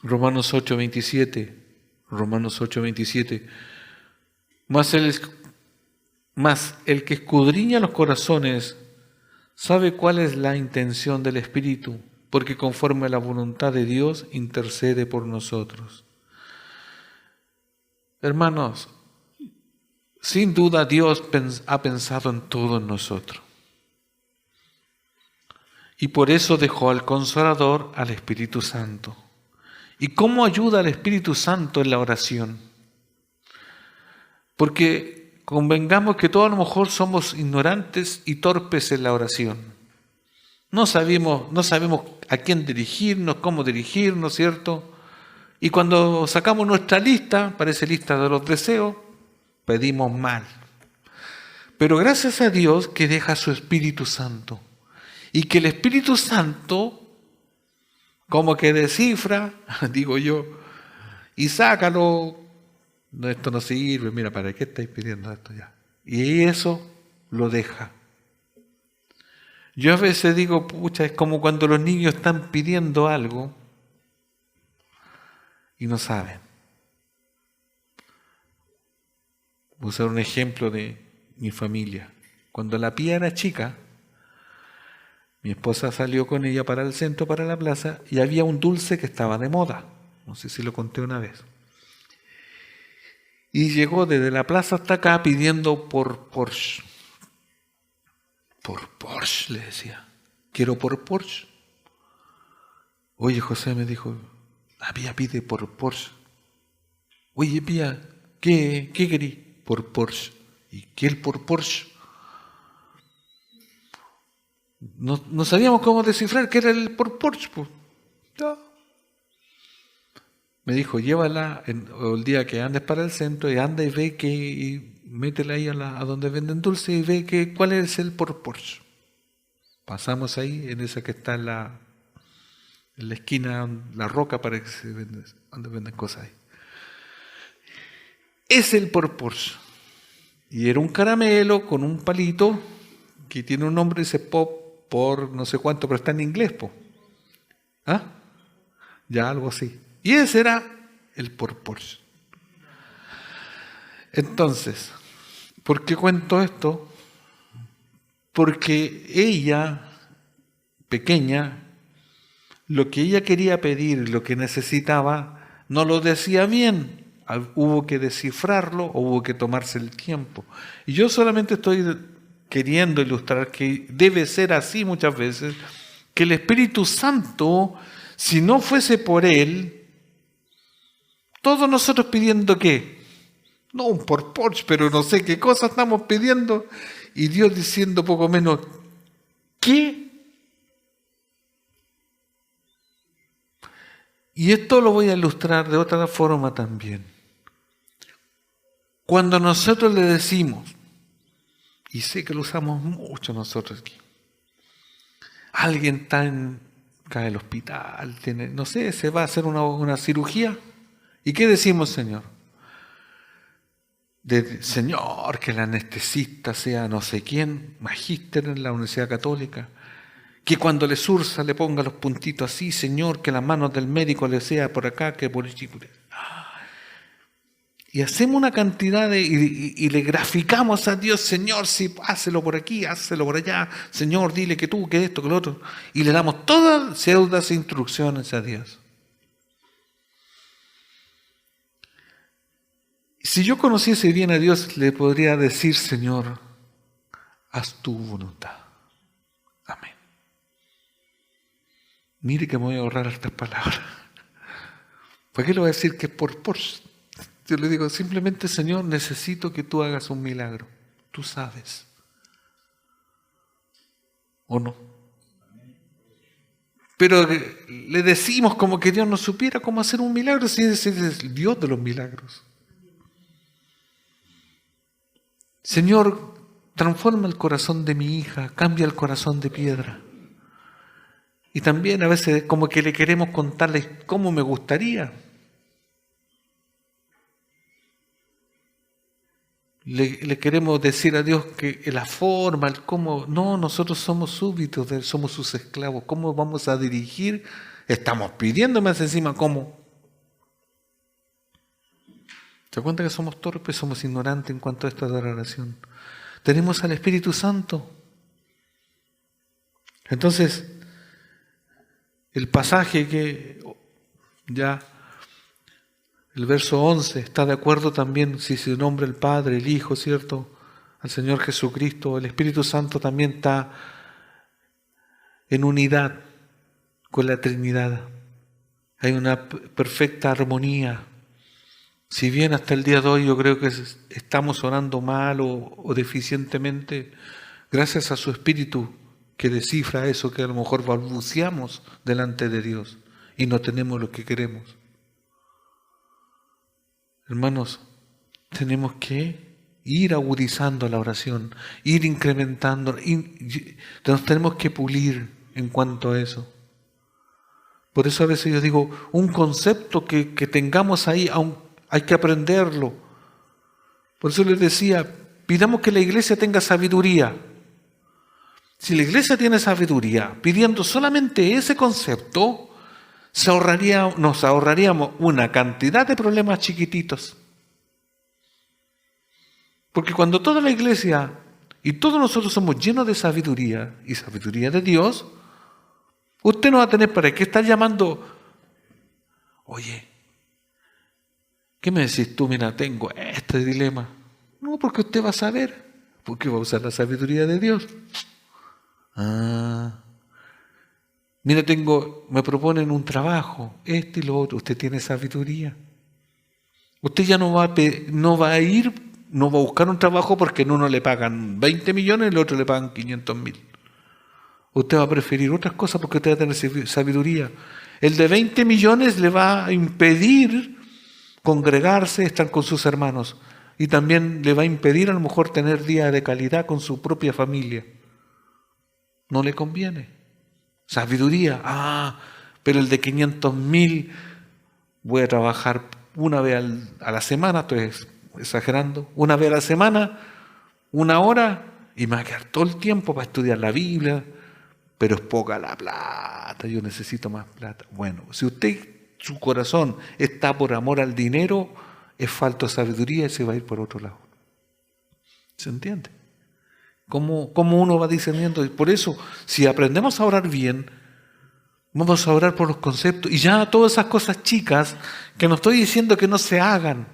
Romanos 8:27. Romanos 8:27. Mas el que escudriña los corazones sabe cuál es la intención del Espíritu, porque conforme a la voluntad de Dios intercede por nosotros. Hermanos, sin duda Dios ha pensado en todos nosotros. Y por eso dejó al Consolador, al Espíritu Santo. ¿Y cómo ayuda al Espíritu Santo en la oración? Porque convengamos que todos a lo mejor somos ignorantes y torpes en la oración. No sabemos a quién dirigirnos, cómo dirigirnos, ¿cierto? Y cuando sacamos nuestra lista, parece lista de los deseos, pedimos mal. Pero gracias a Dios que deja su Espíritu Santo. Y que el Espíritu Santo, como que descifra, digo yo, y sácalo. No, esto no sirve, mira, ¿para qué estáis pidiendo esto ya? Y eso lo deja. Yo a veces digo, pucha, es como cuando los niños están pidiendo algo y no saben. Voy a usar un ejemplo de mi familia. Cuando la Pía era chica, mi esposa salió con ella para el centro, para la plaza, y había un dulce que estaba de moda. No sé si lo conté una vez. Y llegó desde la plaza hasta acá pidiendo por Porsche. Por Porsche, le decía. Quiero por Porsche. Oye, José me dijo, la Pía pide por Porsche. Oye, Pía, ¿qué querís? Por Porsche. ¿Y qué es por Porsche? No sabíamos cómo descifrar qué era el por Porsche. Pues. No. Me dijo, llévala el día que andes para el centro y anda y ve y métela ahí a donde venden dulce y ve cuál es el por Porsche. Pasamos ahí, en esa que está en la esquina, la roca para que se vende, donde venden cosas ahí. Es el por Porsche. Y era un caramelo con un palito que tiene un nombre, dice pop por no sé cuánto, pero está en inglés, po. ¿Ah? Ya algo así. Y ese era el por Porsche. Entonces, ¿por qué cuento esto? Porque ella, pequeña, lo que ella quería pedir, lo que necesitaba, no lo decía bien. Hubo que descifrarlo o hubo que tomarse el tiempo. Y yo solamente estoy queriendo ilustrar que debe ser así muchas veces, que el Espíritu Santo, si no fuese por Él, todos nosotros pidiendo ¿qué? No un por Porsche, pero no sé qué cosa estamos pidiendo, y Dios diciendo poco menos, ¿qué? Y esto lo voy a ilustrar de otra forma también. Cuando nosotros le decimos, y sé que lo usamos mucho nosotros aquí, alguien cae al hospital, no sé, se va a hacer una cirugía, ¿y qué decimos, Señor? Señor, que el anestesista sea no sé quién, magíster en la Universidad Católica, que cuando le sursa le ponga los puntitos así, Señor, que las manos del médico le sea por acá, que por allí. Y hacemos una cantidad y le graficamos a Dios, Señor, sí, hácelo por aquí, hácelo por allá, Señor, dile que tú, que esto, que lo otro. Y le damos todas pseudas instrucciones a Dios. Si yo conociese bien a Dios, le podría decir, Señor, haz tu voluntad. Amén. Mire que me voy a ahorrar estas palabras. ¿Por qué le voy a decir que es por Porsche? Yo le digo, simplemente, Señor, necesito que tú hagas un milagro. Tú sabes. ¿O no? Pero le decimos como que Dios no supiera cómo hacer un milagro, si es el Dios de los milagros. Señor, transforma el corazón de mi hija, cambia el corazón de piedra. Y también a veces como que le queremos contarle cómo me gustaría. Le queremos decir a Dios que la forma, el cómo. No, nosotros somos súbditos de Él, somos sus esclavos. ¿Cómo vamos a dirigir? Estamos pidiendo más encima cómo. ¿Se cuenta que somos torpes, somos ignorantes en cuanto a esta oración? Tenemos al Espíritu Santo. Entonces, el pasaje que ya, el verso 11, está de acuerdo también si se nombra el Padre, el Hijo, ¿cierto? Al Señor Jesucristo. El Espíritu Santo también está en unidad con la Trinidad. Hay una perfecta armonía. Si bien hasta el día de hoy yo creo que estamos orando mal o deficientemente, gracias a su Espíritu que descifra eso que a lo mejor balbuceamos delante de Dios y no tenemos lo que queremos. Hermanos, tenemos que ir agudizando la oración, ir incrementando, nos tenemos que pulir en cuanto a eso. Por eso a veces yo digo, un concepto que tengamos ahí, hay que aprenderlo. Por eso les decía, pidamos que la iglesia tenga sabiduría. Si la iglesia tiene sabiduría, pidiendo solamente ese concepto, nos ahorraríamos una cantidad de problemas chiquititos. Porque cuando toda la iglesia y todos nosotros somos llenos de sabiduría y sabiduría de Dios, usted no va a tener para qué estar llamando, oye, ¿qué me decís tú? Mira, tengo este dilema. No, porque usted va a saber, porque va a usar la sabiduría de Dios. Mira, me proponen un trabajo, este y lo otro. Usted tiene sabiduría. Usted ya no va a buscar un trabajo porque en uno le pagan 20 millones y en el otro le pagan 500.000. Usted va a preferir otras cosas porque usted va a tener sabiduría. El de 20 millones le va a impedir congregarse, estar con sus hermanos. Y también le va a impedir a lo mejor tener días de calidad con su propia familia. No le conviene. Sabiduría. Pero el de 500.000 voy a trabajar una vez a la semana, estoy exagerando, una vez a la semana, 1 hora, y me va a quedar todo el tiempo para estudiar la Biblia, pero es poca la plata, yo necesito más plata. Bueno, si su corazón está por amor al dinero, es falta de sabiduría y se va a ir por otro lado. ¿Se entiende? ¿Cómo uno va discerniendo? Y por eso, si aprendemos a orar bien, vamos a orar por los conceptos. Y ya todas esas cosas chicas, que no estoy diciendo que no se hagan,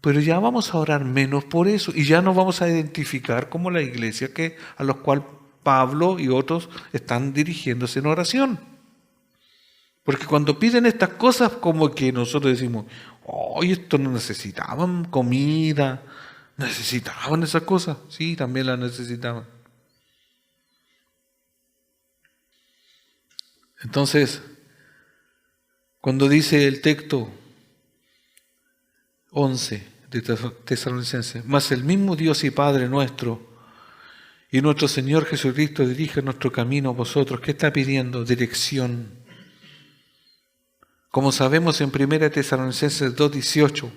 pero ya vamos a orar menos por eso. Y ya nos vamos a identificar como la iglesia a los cual Pablo y otros están dirigiéndose en oración. Porque cuando piden estas cosas, como que nosotros decimos, esto no necesitaban comida, necesitaban esas cosas. Sí, también las necesitaban. Entonces, cuando dice el texto 11 de Tesalonicenses, mas el mismo Dios y Padre nuestro y nuestro Señor Jesucristo dirige nuestro camino a vosotros. ¿Qué está pidiendo? Dirección. Como sabemos en 1 Tesalonicenses 2:18,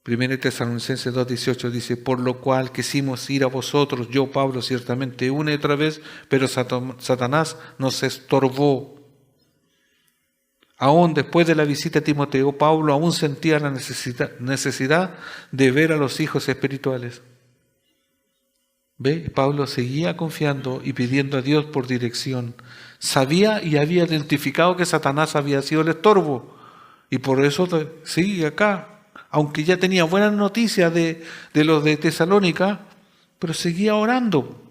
1 Tesalonicenses 2:18 dice, por lo cual quisimos ir a vosotros, yo Pablo ciertamente una y otra vez, pero Satanás nos estorbó. Aún después de la visita a Timoteo, Pablo aún sentía la necesidad de ver a los hijos espirituales. ¿Ve? Pablo seguía confiando y pidiendo a Dios por dirección. Sabía y había identificado que Satanás había sido el estorbo. Y por eso sigue acá. Aunque ya tenía buenas noticias de los de Tesalónica, pero seguía orando,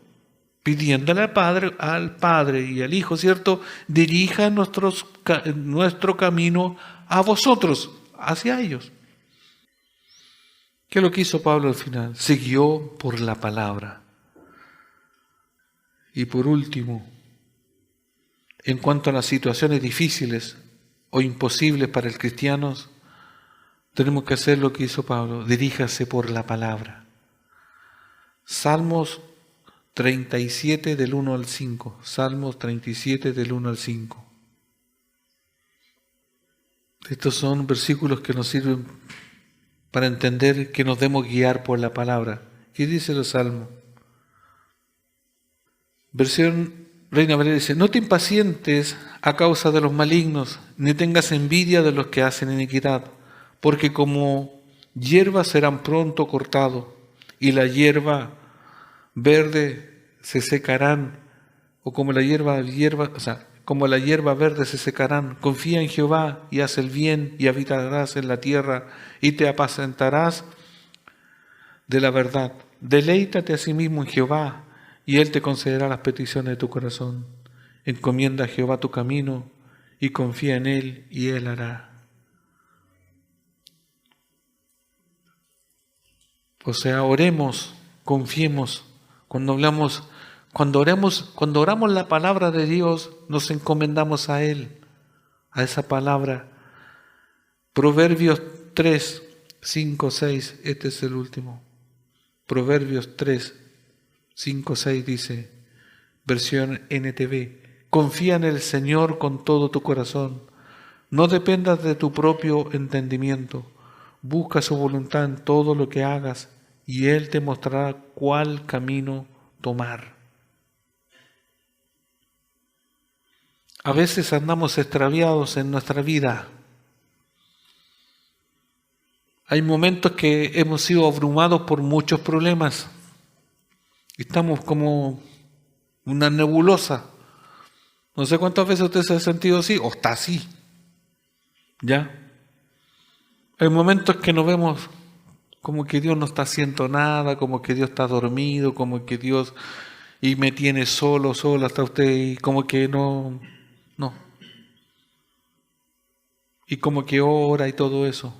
pidiéndole al Padre y al Hijo, ¿cierto? Dirija nuestro camino a vosotros, hacia ellos. ¿Qué es lo que hizo Pablo al final? Siguió por la palabra. Y por último, en cuanto a las situaciones difíciles o imposibles para el cristiano, Tenemos que hacer lo que hizo Pablo, diríjase por la palabra. Salmos 37 del 1 al 5. Salmos 37 del 1 al 5. Estos son versículos que nos sirven para entender que nos debemos guiar por la palabra. ¿Qué dice los Salmos? Versión Reina Valera dice: no te impacientes a causa de los malignos, ni tengas envidia de los que hacen iniquidad, porque como hierba serán pronto cortados, y la hierba verde se secarán, o como la hierba verde se secarán. Confía en Jehová y haz el bien, y habitarás en la tierra, y te apacentarás de la verdad. Deleítate a sí mismo en Jehová, y Él te concederá las peticiones de tu corazón. Encomienda a Jehová tu camino, y confía en Él, y Él hará. O sea, oremos, confiemos. Cuando oramos la palabra de Dios, nos encomendamos a Él, a esa palabra. Proverbios 3, 5, 6, este es el último. Proverbios 3, 5, 6 dice, versión NTV: confía en el Señor con todo tu corazón, no dependas de tu propio entendimiento, busca su voluntad en todo lo que hagas, y Él te mostrará cuál camino tomar. A veces andamos extraviados en nuestra vida. Hay momentos que hemos sido abrumados por muchos problemas. Estamos como una nebulosa. No sé cuántas veces usted se ha sentido así o está así. ¿Ya? Hay momentos que nos vemos como que Dios no está haciendo nada, como que Dios está dormido, como que Dios y me tiene solo hasta usted, y como que no. Y como que ora y todo eso.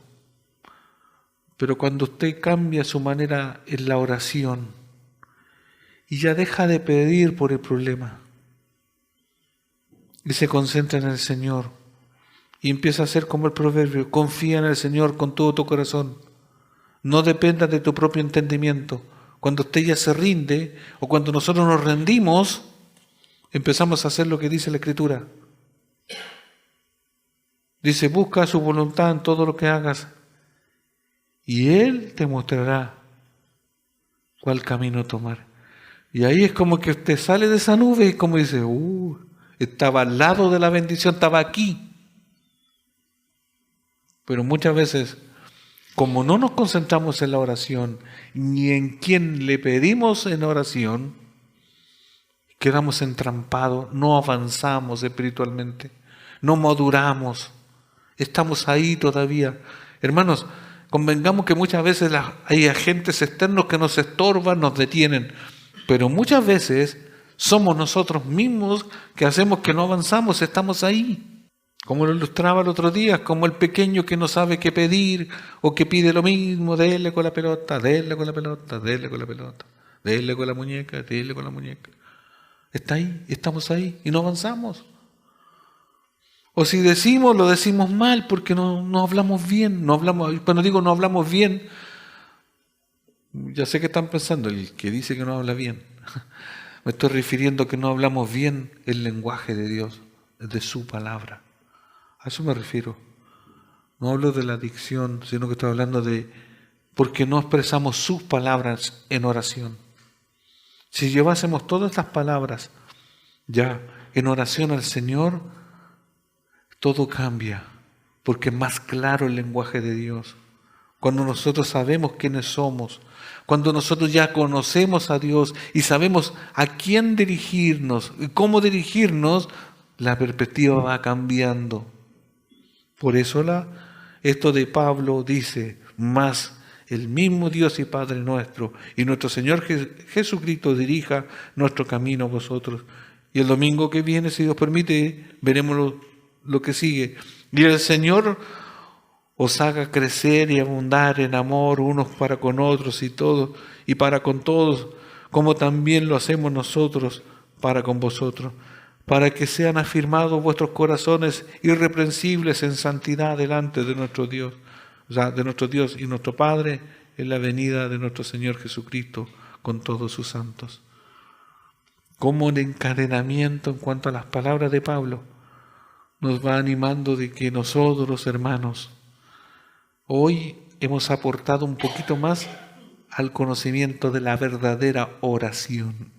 Pero cuando usted cambia su manera en la oración y ya deja de pedir por el problema y se concentra en el Señor y empieza a hacer como el proverbio: confía en el Señor con todo tu corazón, no dependas de tu propio entendimiento. Cuando usted ya se rinde, o cuando nosotros nos rendimos, empezamos a hacer lo que dice la Escritura. Dice: busca su voluntad en todo lo que hagas, y Él te mostrará cuál camino tomar. Y ahí es como que usted sale de esa nube y como dice: estaba al lado de la bendición, estaba aquí. Pero muchas veces, como no nos concentramos en la oración, ni en quien le pedimos en oración, quedamos entrampados, no avanzamos espiritualmente, no maduramos, estamos ahí todavía. Hermanos, convengamos que muchas veces hay agentes externos que nos estorban, nos detienen, pero muchas veces somos nosotros mismos que hacemos que no avanzamos, estamos ahí. Como lo ilustraba el otro día, como el pequeño que no sabe qué pedir o que pide lo mismo: déle con la pelota, déle con la pelota, déle con la pelota, déle con la muñeca, déle con la muñeca. Está ahí, estamos ahí y no avanzamos. O si decimos, lo decimos mal porque no hablamos bien. Cuando digo no hablamos bien, ya sé que están pensando, el que dice que no habla bien. Me estoy refiriendo a que no hablamos bien el lenguaje de Dios, de su palabra. A eso me refiero. No hablo de la dicción, sino que estoy hablando de porque no expresamos sus palabras en oración. Si llevásemos todas estas palabras ya en oración al Señor, todo cambia, porque es más claro el lenguaje de Dios. Cuando nosotros sabemos quiénes somos, cuando nosotros ya conocemos a Dios y sabemos a quién dirigirnos y cómo dirigirnos, la perspectiva va cambiando. Por eso esto de Pablo dice: más el mismo Dios y Padre nuestro y nuestro Señor Jesucristo dirija nuestro camino a vosotros. Y el domingo que viene, si Dios permite, veremos lo que sigue. Y el Señor os haga crecer y abundar en amor unos para con otros y para con todos, como también lo hacemos nosotros para con vosotros, para que sean afirmados vuestros corazones irreprensibles en santidad delante de nuestro Dios. o sea, de nuestro Dios y nuestro Padre, en la venida de nuestro Señor Jesucristo con todos sus santos. Como el encadenamiento en cuanto a las palabras de Pablo nos va animando de que nosotros, hermanos, hoy hemos aportado un poquito más al conocimiento de la verdadera oración.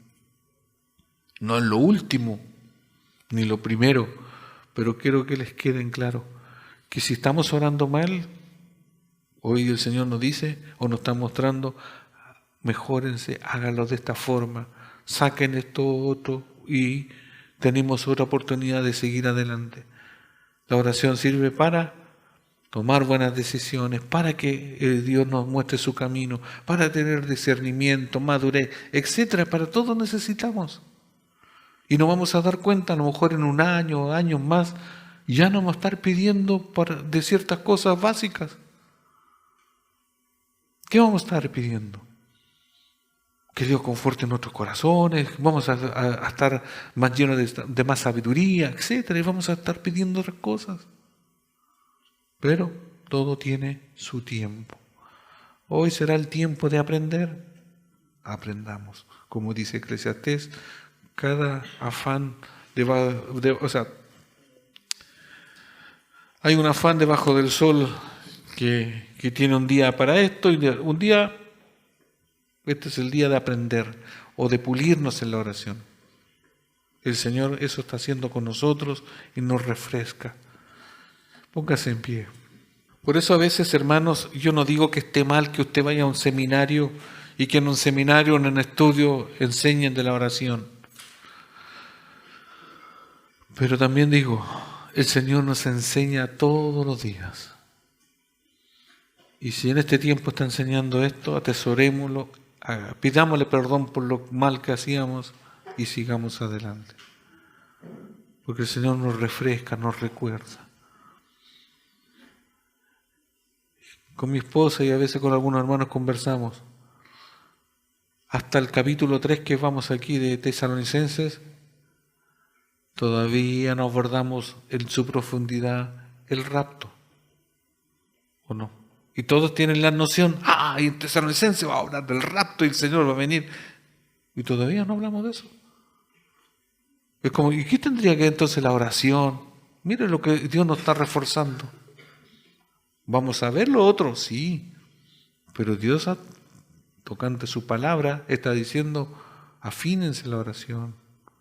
No es lo último, ni lo primero, pero quiero que les quede en claro que si estamos orando mal, hoy el Señor nos dice o nos está mostrando, mejórense, háganlo de esta forma, saquen esto otro y tenemos otra oportunidad de seguir adelante. La oración sirve para tomar buenas decisiones, para que Dios nos muestre su camino, para tener discernimiento, madurez, etcétera. Para todo necesitamos. Y nos vamos a dar cuenta, a lo mejor en un año o años más, ya no vamos a estar pidiendo de ciertas cosas básicas. ¿Qué vamos a estar pidiendo? Que Dios conforte nuestros corazones, vamos a estar más llenos de más sabiduría, etcétera, y vamos a estar pidiendo otras cosas. Pero todo tiene su tiempo. Hoy será el tiempo de aprender. Aprendamos. Como dice Eclesiastés, cada afán hay un afán debajo del sol que tiene un día para esto y un día, este es el día de aprender o de pulirnos en la oración. El Señor eso está haciendo con nosotros y nos refresca. Póngase en pie. Por eso a veces, hermanos, yo no digo que esté mal que usted vaya a un seminario y que en un seminario, en un estudio, enseñen de la oración. Pero también digo, el Señor nos enseña todos los días. Y si en este tiempo está enseñando esto, atesorémoslo, pidámosle perdón por lo mal que hacíamos y sigamos adelante. Porque el Señor nos refresca, nos recuerda. Con mi esposa y a veces con algunos hermanos conversamos. Hasta el capítulo 3 que vamos aquí de Tesalonicenses, todavía no abordamos en su profundidad el rapto. ¿O no? Y todos tienen la noción, y en Tesalonicenses va a hablar del rapto y el Señor va a venir. Y todavía no hablamos de eso. Es como, ¿y qué tendría que entonces la oración? Mire lo que Dios nos está reforzando. ¿Vamos a ver lo otro? Sí. Pero Dios, tocante su palabra, está diciendo, afínense la oración,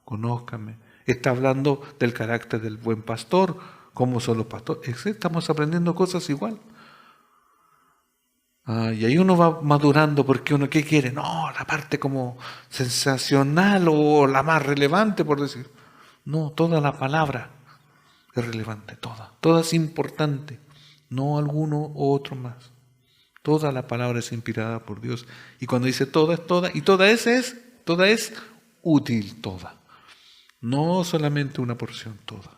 conózcanme. Está hablando del carácter del buen pastor, cómo son los pastores. Estamos aprendiendo cosas igual. Y ahí uno va madurando porque uno, ¿qué quiere? No, la parte como sensacional o la más relevante, por decir. No, toda la palabra es relevante, toda. Toda es importante, no alguno u otro más. Toda la palabra es inspirada por Dios. Y cuando dice toda es toda, y toda es útil, toda. No solamente una porción, toda.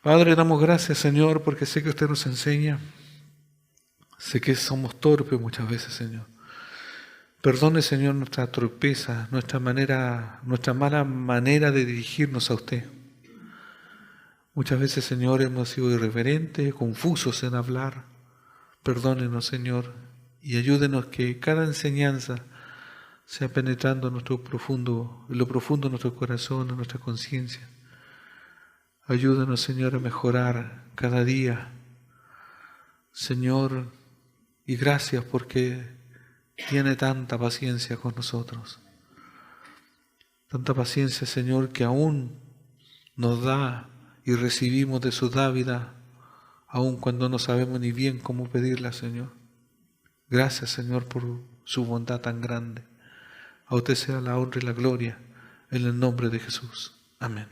Padre, damos gracias, Señor, porque sé que usted nos enseña. Sé que somos torpes muchas veces, Señor. Perdone, Señor, nuestra torpeza, nuestra mala manera de dirigirnos a usted. Muchas veces, Señor, hemos sido irreverentes, confusos en hablar. Perdónenos, Señor, y ayúdenos que cada enseñanza sea penetrando en lo profundo de nuestro corazón, en nuestra conciencia. Ayúdanos, Señor, a mejorar cada día. Señor, y gracias porque tiene tanta paciencia con nosotros. Tanta paciencia, Señor, que aún nos da y recibimos de su dávida, aun cuando no sabemos ni bien cómo pedirla, Señor. Gracias, Señor, por su bondad tan grande. A usted sea la honra y la gloria, en el nombre de Jesús. Amén.